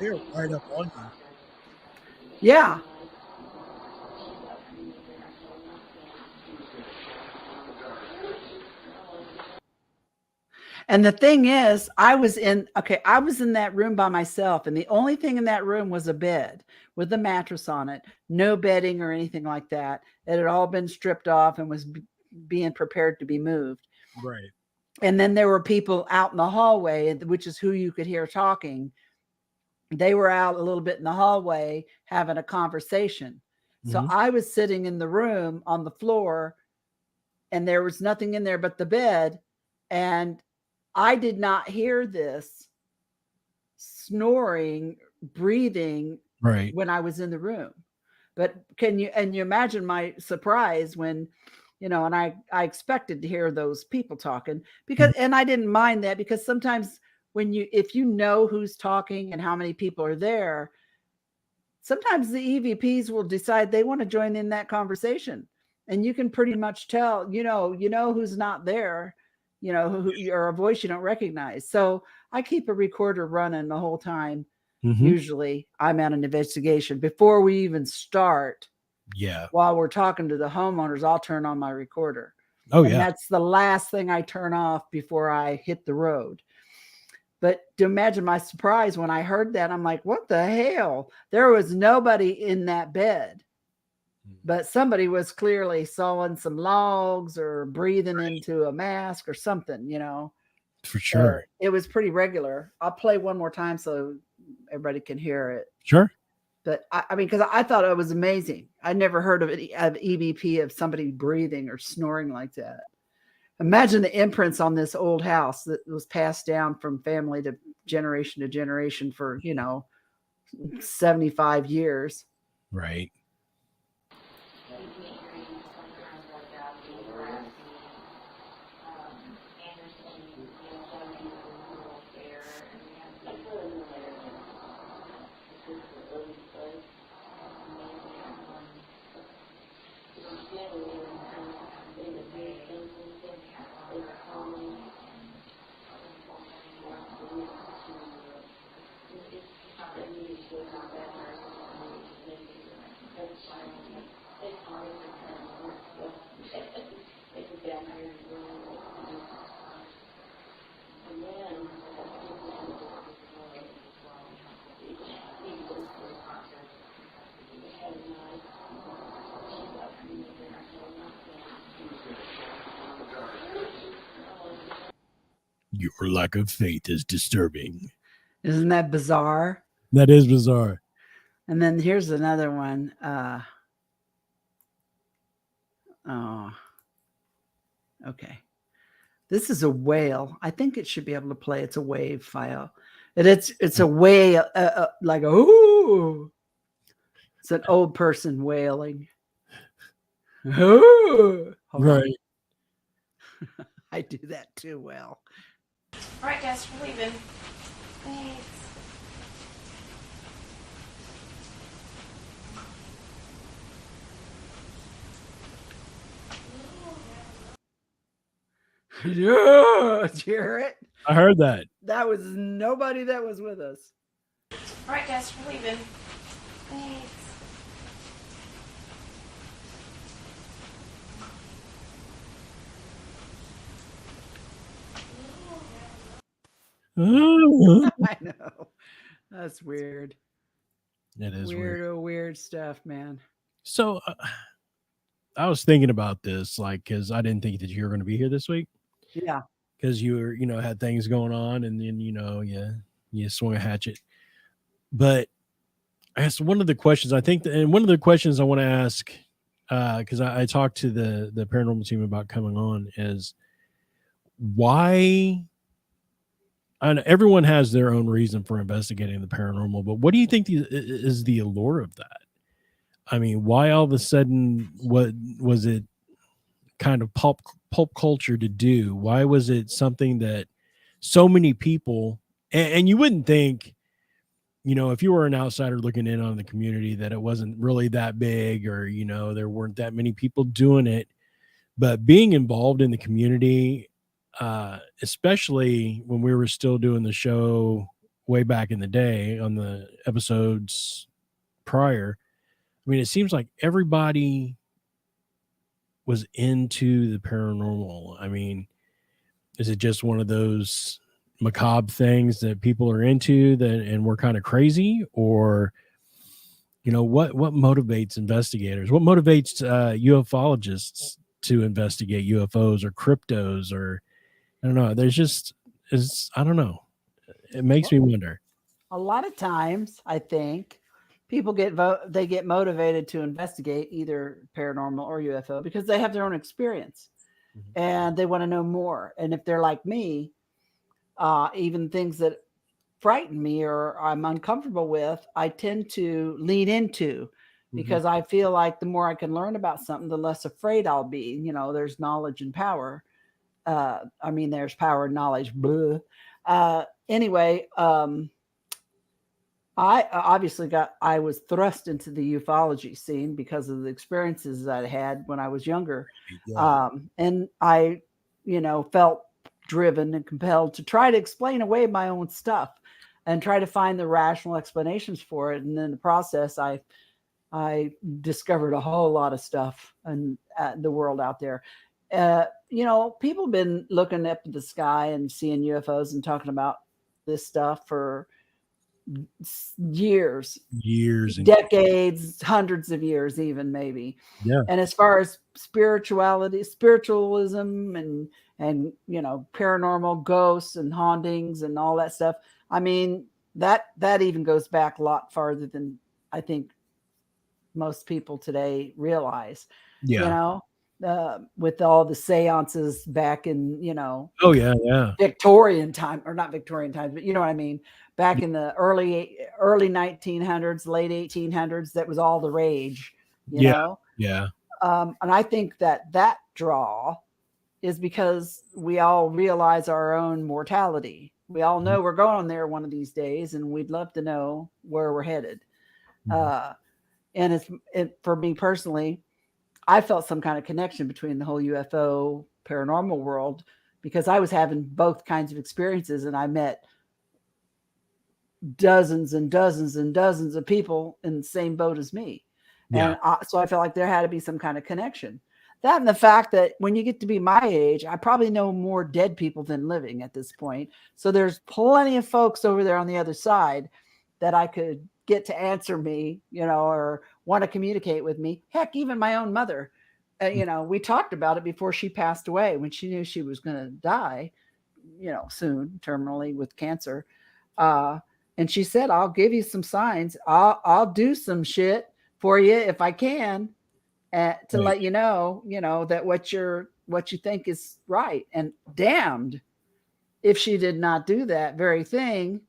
They're right up on you. Yeah. And the thing is, I was in that room by myself, and the only thing in that room was a bed with a mattress on it, no bedding or anything like that. It had all been stripped off and was being prepared to be moved. Right. And then there were people out in the hallway, which is who you could hear talking. They were out a little bit in the hallway having a conversation. So I was sitting in the room on the floor, and there was nothing in there but the bed. And I did not hear this. snoring, breathing Right. when I was in the room. But can you imagine my surprise when, and I expected to hear those people talking and I didn't mind that, because sometimes if you know who's talking and how many people are there, sometimes the EVPs will decide they want to join in that conversation, and you can pretty much tell, who's not there, or a voice you don't recognize. So I keep a recorder running the whole time. Usually I'm at an investigation before we even start. Yeah. While we're talking to the homeowners, I'll turn on my recorder. Oh, and that's the last thing I turn off before I hit the road. But to imagine my surprise when I heard that, I'm like, what the hell? There was nobody in that bed, but somebody was clearly sawing some logs or breathing into a mask or something, For sure. It was pretty regular. I'll play one more time so everybody can hear it. Sure. But I mean, because I thought it was amazing. I never heard of EVP of somebody breathing or snoring like that. Imagine the imprints on this old house that was passed down from family to generation for, 75 years. Right. Your lack of faith is disturbing. Isn't that bizarre? That is bizarre. And then here's another one. Okay. This is a whale. I think it should be able to play. It's a wave file. It's a whale, like, ooh. It's an old person wailing. Ooh. Right. I do that too well. All right, guys, we're leaving. Thanks. Yeah, did you hear it? I heard that. That was nobody that was with us. All right, guys, we're leaving. Thanks. I know. That's weird. It is weird. Weird stuff, man. So I was thinking about this, like, because I didn't think that you were going to be here this week. Yeah. Because you were, had things going on, and then, you swung a hatchet. But I guess one of the questions and one of the questions I want to ask, because I talked to the paranormal team about coming on, is why. And everyone has their own reason for investigating the paranormal, but what do you think is the allure of that? I mean, why all of a sudden, what was it kind of pulp culture to do? Why was it something that so many people, and you wouldn't think, if you were an outsider looking in on the community, that it wasn't really that big, or, there weren't that many people doing it, but being involved in the community, especially when we were still doing the show way back in the day on the episodes prior. I mean, it seems like everybody was into the paranormal. I mean, is it just one of those macabre things that people are into and we're kind of crazy? Or, what motivates investigators? What motivates ufologists to investigate UFOs or cryptos? Or I don't know. I don't know. It makes me wonder. A lot of times, I think people get motivated to investigate either paranormal or UFO because they have their own experience and they want to know more. And if they're like me, even things that frighten me or I'm uncomfortable with, I tend to lean into, because I feel like the more I can learn about something, the less afraid I'll be. There's knowledge and power. There's power and knowledge. Blah. Anyway, I was thrust into the ufology scene because of the experiences that I had when I was younger. Yeah. And I, felt driven and compelled to try to explain away my own stuff and try to find the rational explanations for it. And in the process, I discovered a whole lot of stuff in the world out there. People have been looking up at the sky and seeing UFOs and talking about this stuff for years And decades, hundreds of years, even maybe. Yeah. And as far as spiritualism and paranormal ghosts and hauntings and all that stuff, that even goes back a lot farther than I think most people today realize. Yeah. With all the seances back in Oh yeah. Victorian time, or not Victorian times, but you know what I mean, back in the early 1900s, late 1800s, that was all the rage, you know. Yeah. And I think that draw is because we all realize our own mortality. We all know we're going there one of these days, and we'd love to know where we're headed. And for me personally, I felt some kind of connection between the whole UFO paranormal world, because I was having both kinds of experiences, and I met dozens and dozens and dozens of people in the same boat as me. Yeah. And so I felt like there had to be some kind of connection. That, and the fact that when you get to be my age, I probably know more dead people than living at this point. So there's plenty of folks over there on the other side that I could get to answer me, or want to communicate with me. Heck, even my own mother. We talked about it before she passed away, when she knew she was going to die, soon, terminally with cancer. And she said, I'll give you some signs. I'll do some shit for you if I can, to let you know, that what you think is right. And damned if she did not do that very thing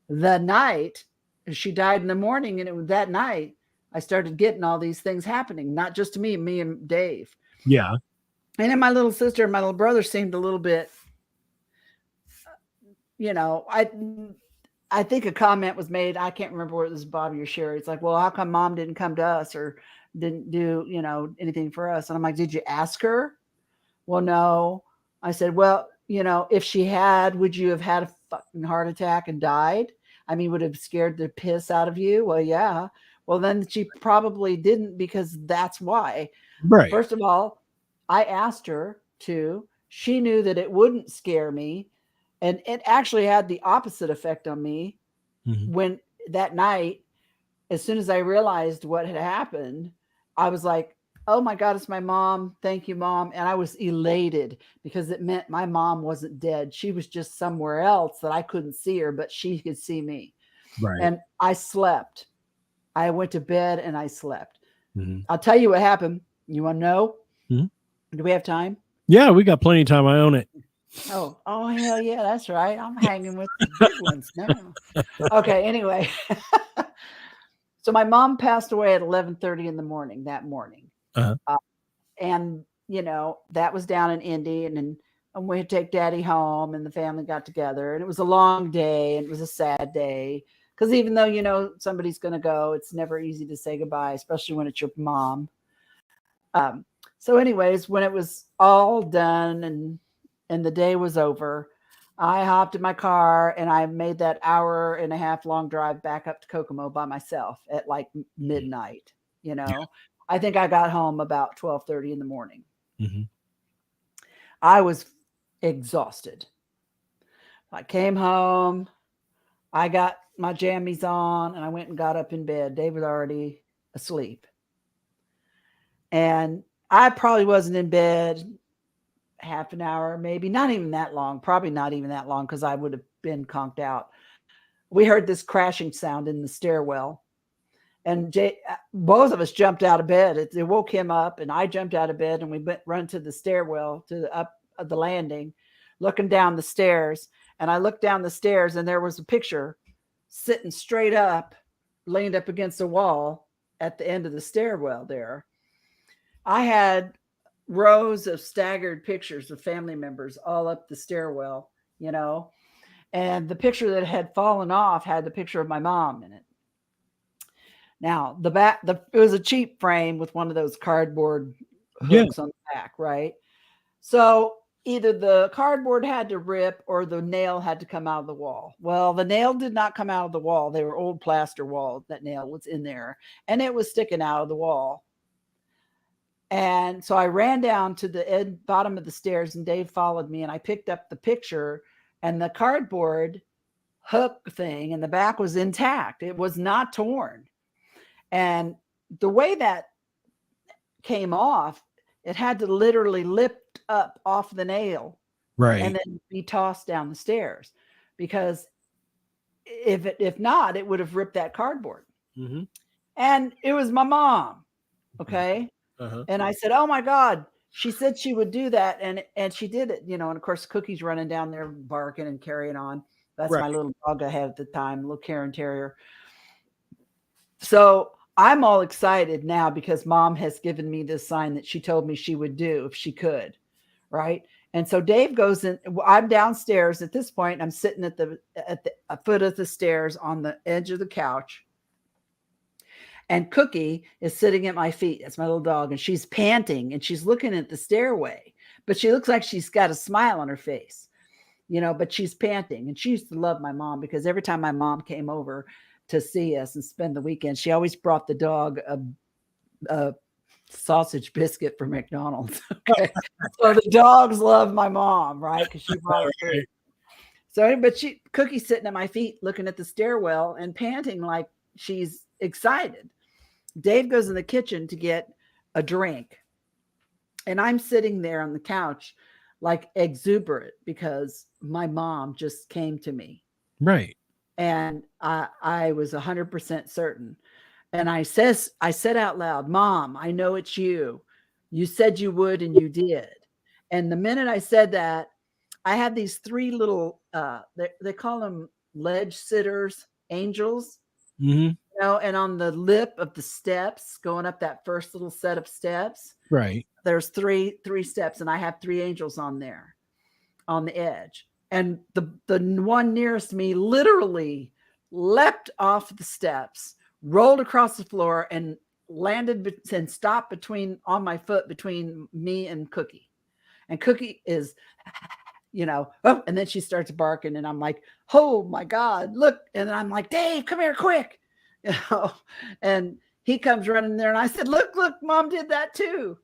the night she died. In the morning, and it was that night I started getting all these things happening, not just to me and Dave. Yeah. And then my little sister and my little brother seemed a little bit, I think a comment was made. I can't remember whether it was Bobby or Sherry. It's like, well, how come mom didn't come to us or didn't do, anything for us? And I'm like, did you ask her? Well, no. I said, well, if she had, would you have had a fucking heart attack and died? Would have scared the piss out of you? Well, yeah. Well, then she probably didn't, because that's why. Right. First of all, I asked her to. She knew that it wouldn't scare me. And it actually had the opposite effect on me. When that night, as soon as I realized what had happened, I was like, oh my God, it's my mom. Thank you, Mom. And I was elated, because it meant my mom wasn't dead. She was just somewhere else that I couldn't see her, but she could see me. Right. And I slept. I went to bed and I slept. I'll tell you what happened. You want to know? Do we have time? Yeah, we got plenty of time. I own it. Oh, hell yeah, that's right. I'm hanging with the big ones now. Okay, anyway. So my mom passed away at 11:30 in the morning that morning. And, that was down in Indy, and we had to take Daddy home, and the family got together, and it was a long day, and it was a sad day, because even though, somebody's going to go, it's never easy to say goodbye, especially when it's your mom. So anyways, when it was all done and the day was over, I hopped in my car and I made that 1.5 hour long drive back up to Kokomo by myself at like midnight. I think I got home about 12:30 in the morning. I was exhausted. I came home, I got my jammies on, and I went and got up in bed. Dave was already asleep. And I probably wasn't in bed half an hour, maybe not even that long, probably not even that long, because I would have been conked out. We heard this crashing sound in the stairwell, and both of us jumped out of bed. It woke him up, and I jumped out of bed, and we run to the stairwell to the landing. looking down the stairs. And I looked down the stairs and there was a picture sitting straight up, leaned up against the wall at the end of the stairwell there. I had rows of staggered pictures of family members all up the stairwell, you know, and the picture that had fallen off had the picture of my mom in it. Now it was a cheap frame with one of those cardboard hooks on the back, right? So either the cardboard had to rip or the nail had to come out of the wall. Well, the nail did not come out of the wall. They were old plaster walls. That nail was in there and it was sticking out of the wall. And so I ran down to the bottom of the stairs and Dave followed me and I picked up the picture and the cardboard hook thing in the back was intact. It was not torn. And the way that came off, it had to literally lift up off the nail, Right. and then be tossed down the stairs, because if not, it would have ripped that cardboard. Mm-hmm. And it was my mom. Okay. Uh-huh. And I said, oh my God, she said she would do that. And she did it, you know, and of course Cookie's running down there barking and carrying on. That's Right. my little dog I had at the time, little Karen Terrier. So I'm all excited now because mom has given me this sign that she told me she would do if she could. Right. And so Dave goes in. I'm downstairs at this point. I'm sitting at the foot of the stairs on the edge of the couch. And Cookie is sitting at my feet. That's my little dog. And she's panting and she's looking at the stairway, but she looks like she's got a smile on her face, you know, but she's panting. And she used to love my mom because every time my mom came over to see us and spend the weekend, she always brought the dog a sausage biscuit from McDonald's. Okay. So the dogs love my mom, right? Because she brought her food. So, but Cookie's sitting at my feet looking at the stairwell and panting like she's excited. Dave goes in the kitchen to get a drink. And I'm sitting there on the couch like exuberant because my mom just came to me. Right. And I was 100% certain. And I said out loud, Mom, I know it's you. You said you would and you did. And the minute I said that, I had these three little, they call them ledge sitters, angels. Mm-hmm. You know, and on the lip of the steps, going up that first little set of steps, Right. there's three steps, and I have three angels on there, on the edge. And the one nearest me literally leapt off the steps, rolled across the floor, and landed and stopped on my foot between me and Cookie. And Cookie is, you know, oh, and then she starts barking, and I'm like, oh my God, look! And I'm like, Dave, come here, quick! You know, and he comes running there and I said, look, Mom did that too.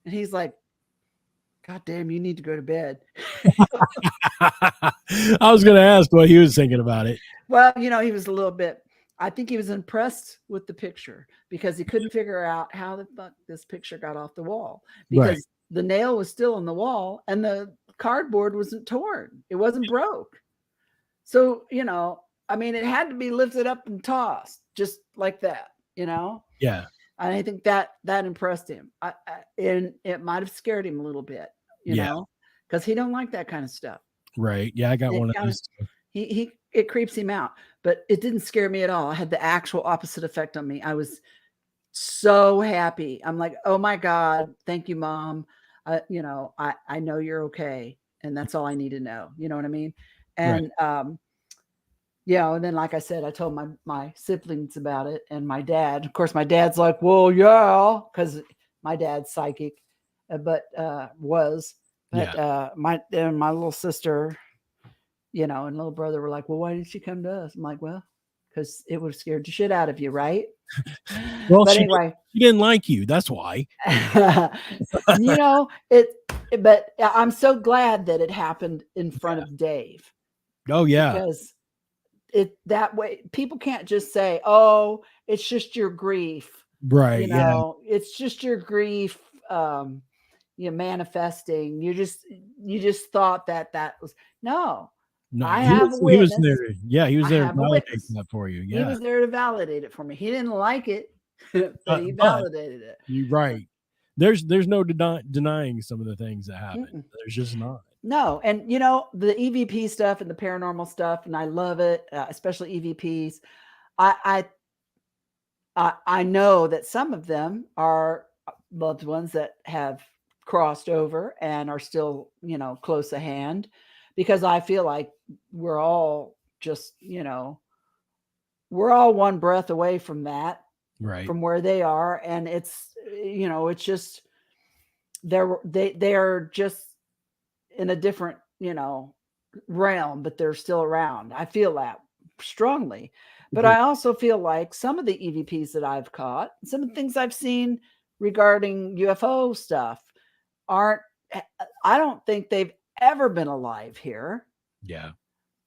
And he's like, God damn, you need to go to bed. I was going to ask what he was thinking about it. Well, you know, he was a little bit, I think he was impressed with the picture because he couldn't figure out how the fuck this picture got off the wall, because the nail was still in the wall and the cardboard wasn't torn. It wasn't broke. So, you know, I mean, it had to be lifted up and tossed just like that, you know? Yeah. And I think that impressed him. And it might have scared him a little bit, you know, because he don't like that kind of stuff. Right. Yeah, I got one of those. It creeps him out, but it didn't scare me at all. I had the actual opposite effect on me. I was so happy. I'm like, oh my God, thank you, Mom. You know, I know you're okay. And that's all I need to know. You know what I mean? And, yeah, and then like I said, I told my siblings about it, and my dad. Of course, my dad's like, "Well, yeah," because my dad's psychic, my little sister, you know, and little brother were like, "Well, why didn't she come to us?" I'm like, "Well, because it would have scared the shit out of you, right?" Well, but anyway, she didn't like you. That's why. You know but I'm so glad that it happened in front of Dave. Oh yeah, because that way people can't just say, oh, it's just your grief, right? You know, it's just your grief, you're manifesting. You just thought that was no. I have a witness. He was there. Yeah, he was there to validate that for you. Yeah, he was there to validate it for me. He didn't like it, but he validated it. You're right. There's no denying some of the things that happen. Mm-mm. There's just not. No, and you know the EVP stuff and the paranormal stuff, and I love it, especially EVPs. I I know that some of them are loved ones that have crossed over and are still, you know, close at hand, because I feel like we're all just, you know, we're all one breath away from that, Right. from where they are, and it's, you know, it's just they're just in a different, you know, realm, but they're still around. I feel that strongly. But Agree. I also feel like some of the EVPs that I've caught, some of the things I've seen regarding UFO stuff aren't, I don't think they've ever been alive here Yeah.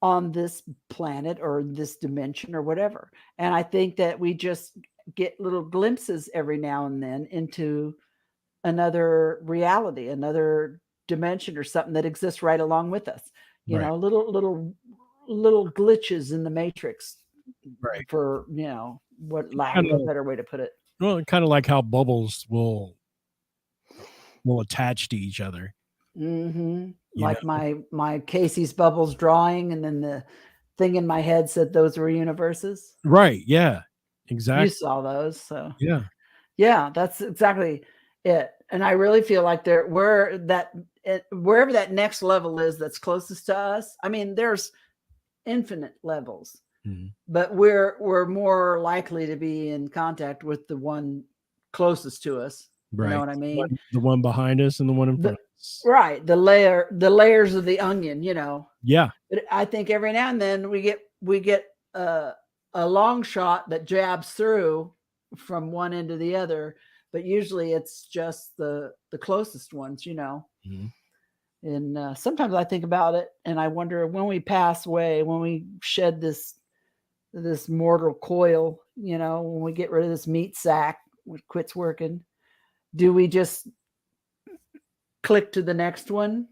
on this planet or this dimension or whatever. And I think that we just get little glimpses every now and then into another reality, another dimension or something that exists right along with us. You Right. know, little glitches in the matrix, Right. for, you know, what lack Kind of a of better way to put it. well, kind of like how bubbles will attach to each other. Hmm. You Like know. my Casey's bubbles drawing, and then the thing in my head said those were universes. Right. Yeah. You Exactly. saw those, so Yeah. yeah, that's exactly it. And I really feel like there, where that, wherever that next level is that's closest to us. I mean, there's infinite levels, Mhm. but we're more likely to be in contact with the one closest to us. You know Right. what I mean? The one behind us and the one in The front of us. right, the layers of the onion, you know. Yeah. But I think every now and then we get a long shot that jabs through from one end to the other, but usually it's just the closest ones, you know. Mhm. And sometimes I think about it, and I wonder, when we pass away, when we shed this mortal coil, you know, when we get rid of this meat sack, which quits working, do we just click to the next one,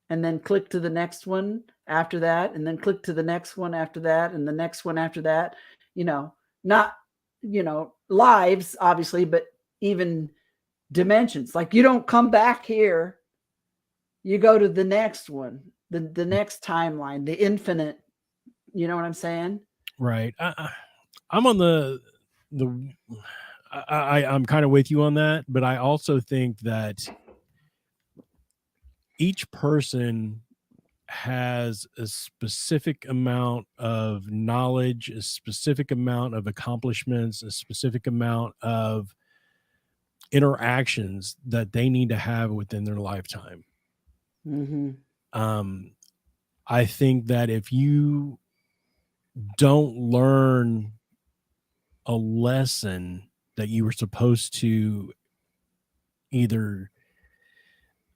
and then click to the next one after that, and then click to the next one after that, and the next one after that? You know, not, you know, lives obviously, but even dimensions. Like, you don't come back here, you go to the next one, the next timeline, the infinite. You know what I'm saying? Right. I'm on the I'm kind of with you on that, but I also think that each person has a specific amount of knowledge, a specific amount of accomplishments, a specific amount of interactions that they need to have within their lifetime. Mm-hmm. Um, I think that if you don't learn a lesson that you were supposed to, either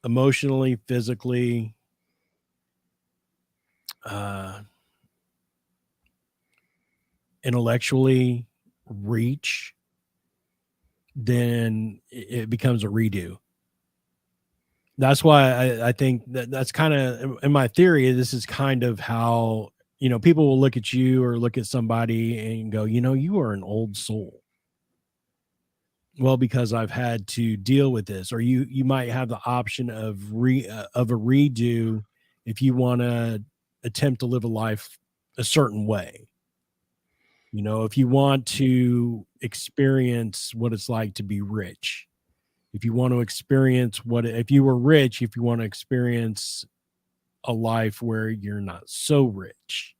emotionally, physically, uh, intellectually reach, then it becomes a redo. That's why I think that's kind of, in my theory, this is kind of how, you know, people will look at you or look at somebody and go, you know, you are an old soul. Well, because I've had to deal with this. Or you might have the option of of a redo if you want to attempt to live a life a certain way. You know, if you want to experience what it's like to be rich, if you want to experience if you were rich, if you want to experience a life where you're not so rich,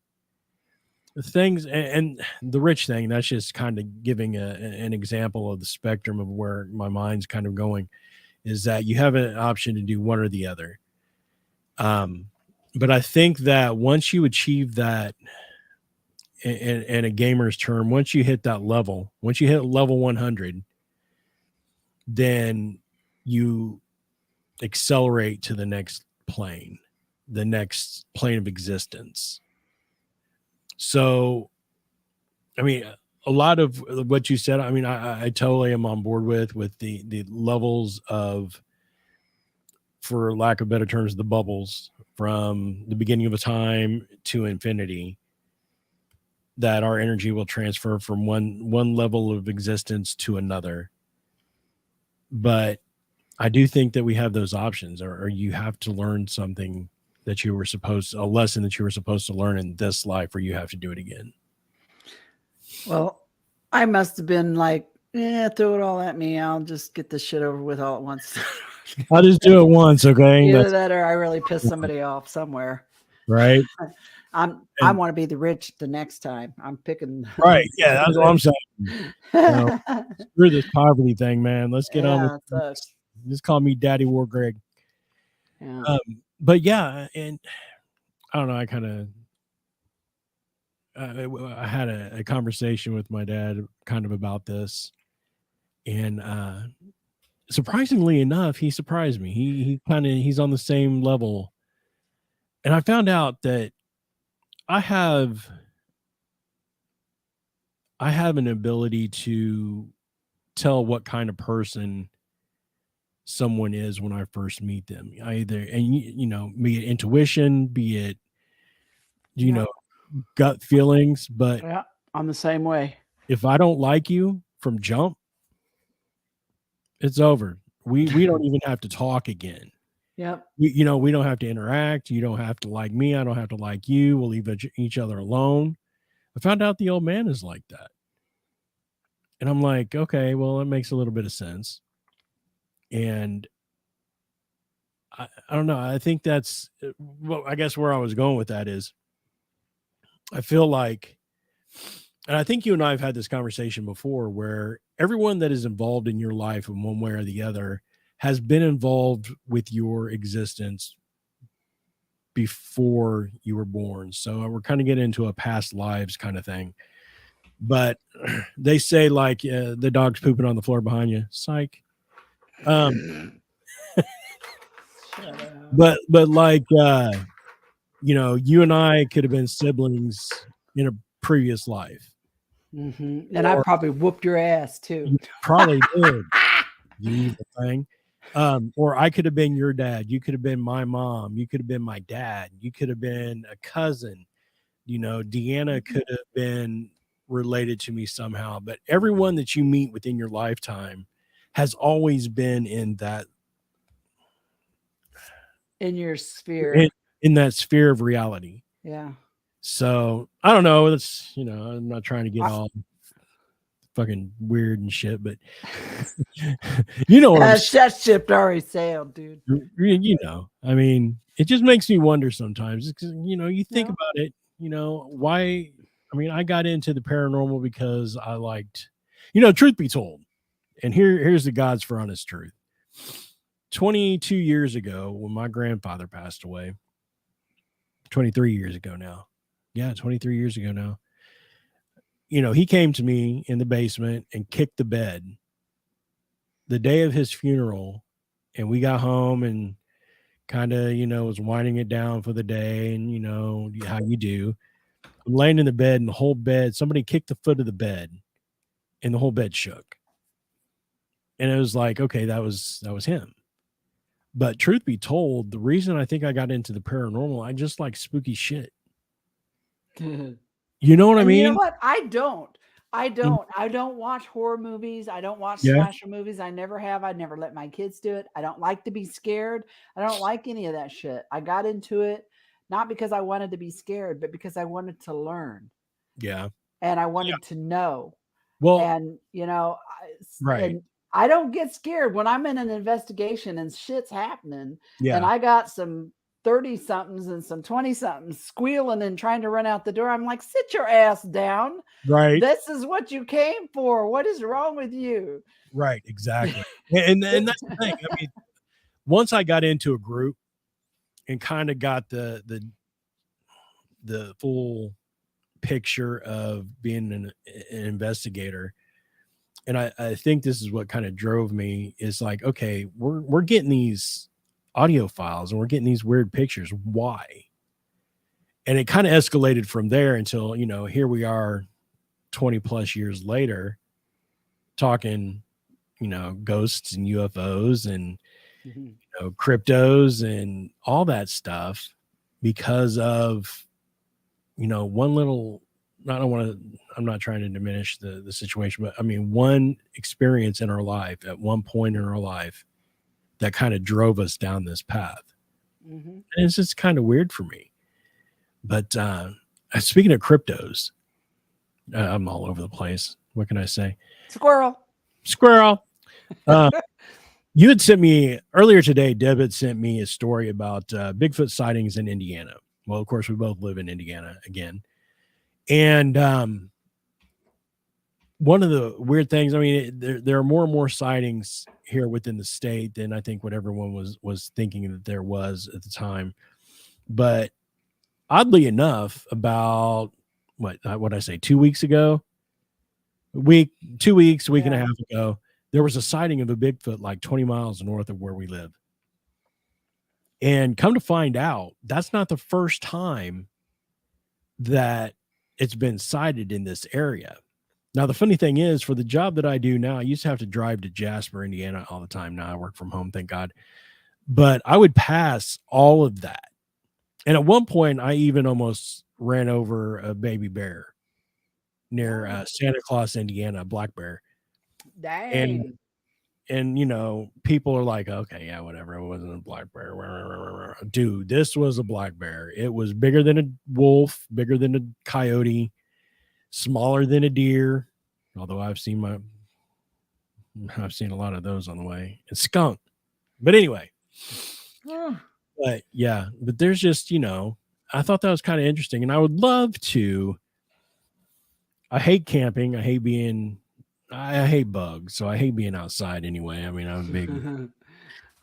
things, and the rich thing, that's just kind of giving an example of the spectrum of where my mind's kind of going, is that you have an option to do one or the other. Um, but I think that once you achieve that, in a gamer's term, once you hit that level, once you hit level 100, then you accelerate to the next plane, the next plane of existence. So, I mean, a lot of what you said, I mean, I totally am on board with the levels of, for lack of better terms, the bubbles from the beginning of a time to infinity, that our energy will transfer from one level of existence to another. But I do think that we have those options, or you have to learn something that you were a lesson that you were supposed to learn in this life, or you have to do it again? Well, I must have been like, throw it all at me. I'll just get this shit over with all at once. I'll just do it once, okay? Either that or I really pissed somebody off somewhere. Right. I want to be the rich the next time. I'm picking. Right. Yeah, that's what I'm saying. Screw this poverty thing, man. Let's get on with just call me Daddy War Greg. Yeah. But yeah, and I don't know, I kind of I had a conversation with my dad kind of about this, and surprisingly enough, he surprised me. He's on the same level, and I found out that I have an ability to tell what kind of person someone is when I first meet them. Be it intuition, be it gut feelings, but Yeah, I'm the same way. if I don't like you from jump, it's over. We don't even have to talk again. Yep. We don't have to interact. You don't have to like me. I don't have to like you. We'll leave each other alone. I found out the old man is like that. And I'm like, okay, well, it makes a little bit of sense. And I don't know. I think that's, well, I guess where I was going with that is I feel like, and I think you and I have had this conversation before, where everyone that is involved in your life in one way or the other has been involved with your existence before you were born. So we're kind of getting into a past lives kind of thing. But they say like the dog's pooping on the floor behind you. Psych. But like you and I could have been siblings in a previous life. Mm-hmm. And I probably whooped your ass too. You probably did. You evil thing. Or I could have been your dad. You could have been my mom. You could have been my dad. You could have been a cousin. Deanna could have been related to me somehow. But everyone that you meet within your lifetime has always been in your sphere. In that sphere of reality. Yeah. So I don't know. That's I'm not trying to get all fucking weird and shit, but what that ship already sailed, dude. I mean, it just makes me wonder sometimes. You think about it. Why? I mean, I got into the paranormal because I liked, truth be told, and here's the God's for honest truth. 22 years ago, when my grandfather passed away, 23 years ago now. Yeah, 23 years ago now. He came to me in the basement and kicked the bed the day of his funeral. And we got home and kind of, was winding it down for the day. And, how you do. I'm laying in the bed, and the whole bed, somebody kicked the foot of the bed and the whole bed shook. And it was like, okay, that was him. But truth be told, the reason I think I got into the paranormal, I just like spooky shit. You know what I mean? You know what? I don't watch horror movies. I don't watch slasher movies. I never have. I never let my kids do it. I don't like to be scared. I don't like any of that shit. I got into it not because I wanted to be scared, but because I wanted to learn. Yeah. And I wanted to know. Well, and right. And I don't get scared when I'm in an investigation and shit's happening. Yeah. And I got some 30-somethings and some 20-somethings squealing and trying to run out the door. I'm like, sit your ass down. Right. This is what you came for. What is wrong with you? Right. Exactly. and that's the thing. I mean, once I got into a group and kind of got the full picture of being an investigator, and I think this is what kind of drove me, is like, okay, we're getting these audio files and we're getting these weird pictures. Why? And it kind of escalated from there until, here we are 20 plus years later talking, ghosts and UFOs and, cryptos and all that stuff because of, one little, I'm not trying to diminish the situation, but I mean, one experience in our life at one point in our life that kind of drove us down this path. Mm-hmm. And it's just kind of weird for me. But speaking of cryptos, I'm all over the place. What can I say? Squirrel. Squirrel. You had sent me earlier today, Deb had sent me a story about Bigfoot sightings in Indiana. Well, of course, we both live in Indiana again. And one of the weird things, I mean, there are more and more sightings here within the state than I think what everyone was thinking that there was at the time. But oddly enough, about what I say, 2 weeks ago, week and a half ago, there was a sighting of a Bigfoot like 20 miles north of where we live. And come to find out, that's not the first time that it's been sighted in this area. Now, the funny thing is, for the job that I do now, I used to have to drive to Jasper, Indiana all the time. Now I work from home, thank God. But I would pass all of that. And at one point, I even almost ran over a baby bear near Santa Claus, Indiana, a black bear. Dang. And you know, people are like, okay, yeah, whatever. It wasn't a black bear. Dude, this was a black bear. It was bigger than a wolf, bigger than a coyote, smaller than a deer. Although I've seen a lot of those on the way. And skunk. But anyway. But yeah, but there's just, you know, I thought that was kind of interesting. And I would love to. I hate camping. I hate bugs, so I hate being outside anyway. I mean, I'm a big.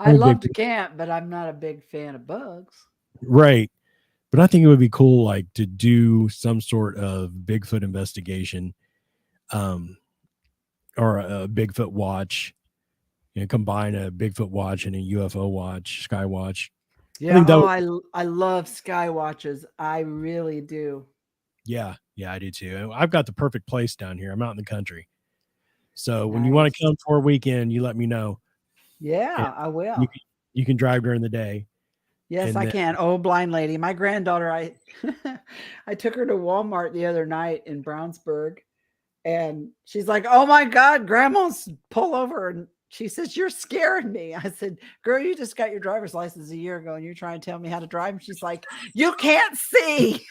I love to camp, but I'm not a big fan of bugs. Right. But I think it would be cool, like, to do some sort of Bigfoot investigation, or a Bigfoot watch, you know, combine a Bigfoot watch and a UFO watch, sky watch. Yeah. I love sky watches. I really do. Yeah, I do too. I've got the perfect place down here. I'm out in the country. So when you want to come for a weekend, you let me know. Yeah, I will. You can drive during the day. Yes, I can. Oh, blind lady. My granddaughter, I took her to Walmart the other night in Brownsburg, and she's like, "Oh my God, Grandma's pull over." And she says, "You're scaring me." I said, "Girl, you just got your driver's license a year ago and you're trying to tell me how to drive." And she's like, "You can't see."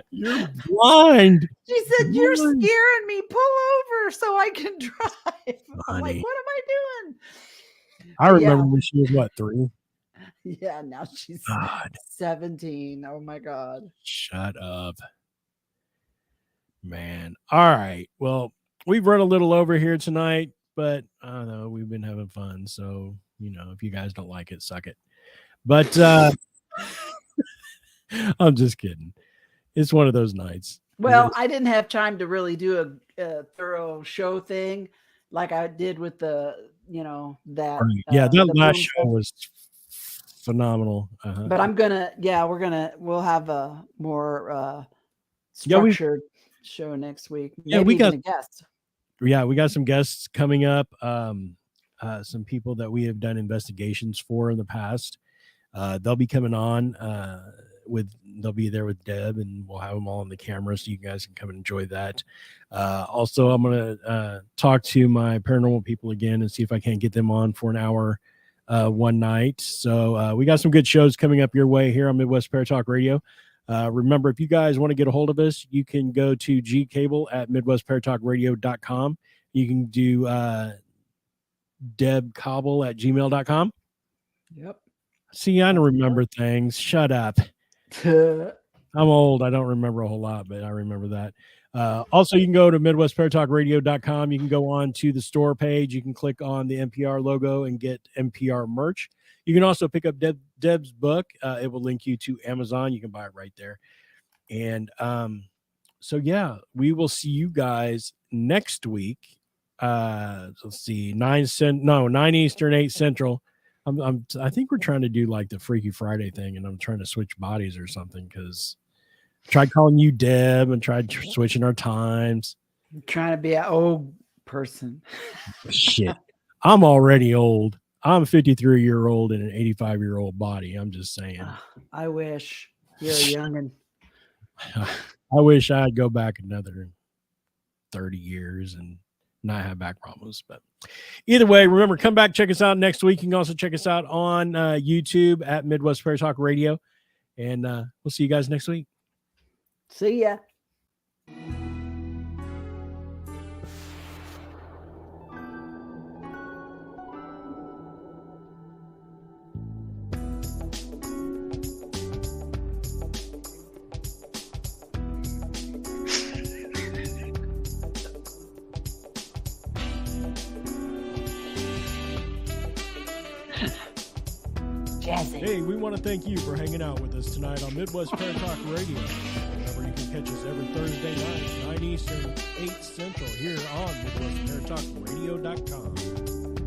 You're blind. She said, "You're scaring me. Pull over so I can drive." I'm like, "What am I doing?" I remember when she was what, 3? Yeah, now she's 17. Oh my God. Shut up. Man. All right. Well, we've run a little over here tonight, but I don't know, we've been having fun. So, you know, if you guys don't like it, suck it. But I'm just kidding. It's one of those nights. Well, I didn't have time to really do a thorough show thing like I did with the, you know, that. That last show was phenomenal. But we'll have a more structured show next week. Maybe we got a guest. Yeah, we got some guests coming up. Some people that we have done investigations for in the past. They'll be coming on. They'll be there with Deb, and we'll have them all on the camera so you guys can come and enjoy that. Also, I'm going to talk to my paranormal people again and see if I can't get them on for an hour one night. So we got some good shows coming up your way here on Midwest Paratalk Radio. Remember, if you guys want to get a hold of us, you can go to gcable@midwestparatalkradio.com. You can do debcobble@gmail.com. Yep. See, I don't remember things. Shut up. I'm old. I don't remember a whole lot, but I remember that. Also, you can go to MidwestParatalkRadio.com. You can go on to the store page. You can click on the NPR logo and get NPR merch. You can also pick up Deb's book. It will link you to Amazon. You can buy it right there. And so, yeah, we will see you guys next week. Let's see, 9 Eastern, 8 Central. I think we're trying to do like the Freaky Friday thing, and I'm trying to switch bodies or something because I tried calling you Deb and tried switching our times. I'm trying to be an old person. Shit. I'm already old. I'm a 53-year-old in an 85-year-old body. I'm just saying. I wish you're a youngin'. I wish I'd go back another 30 years and not have back problems. But either way, remember, come back, check us out next week. You can also check us out on YouTube at Midwest Paratalk Radio. And we'll see you guys next week. See ya. Jazzy. Hey, we want to thank you for hanging out with us tonight on Midwest Paratalk Radio. Remember, you can catch us every Thursday night, 9 Eastern, 8 Central, here on MidwestParatalkRadio.com.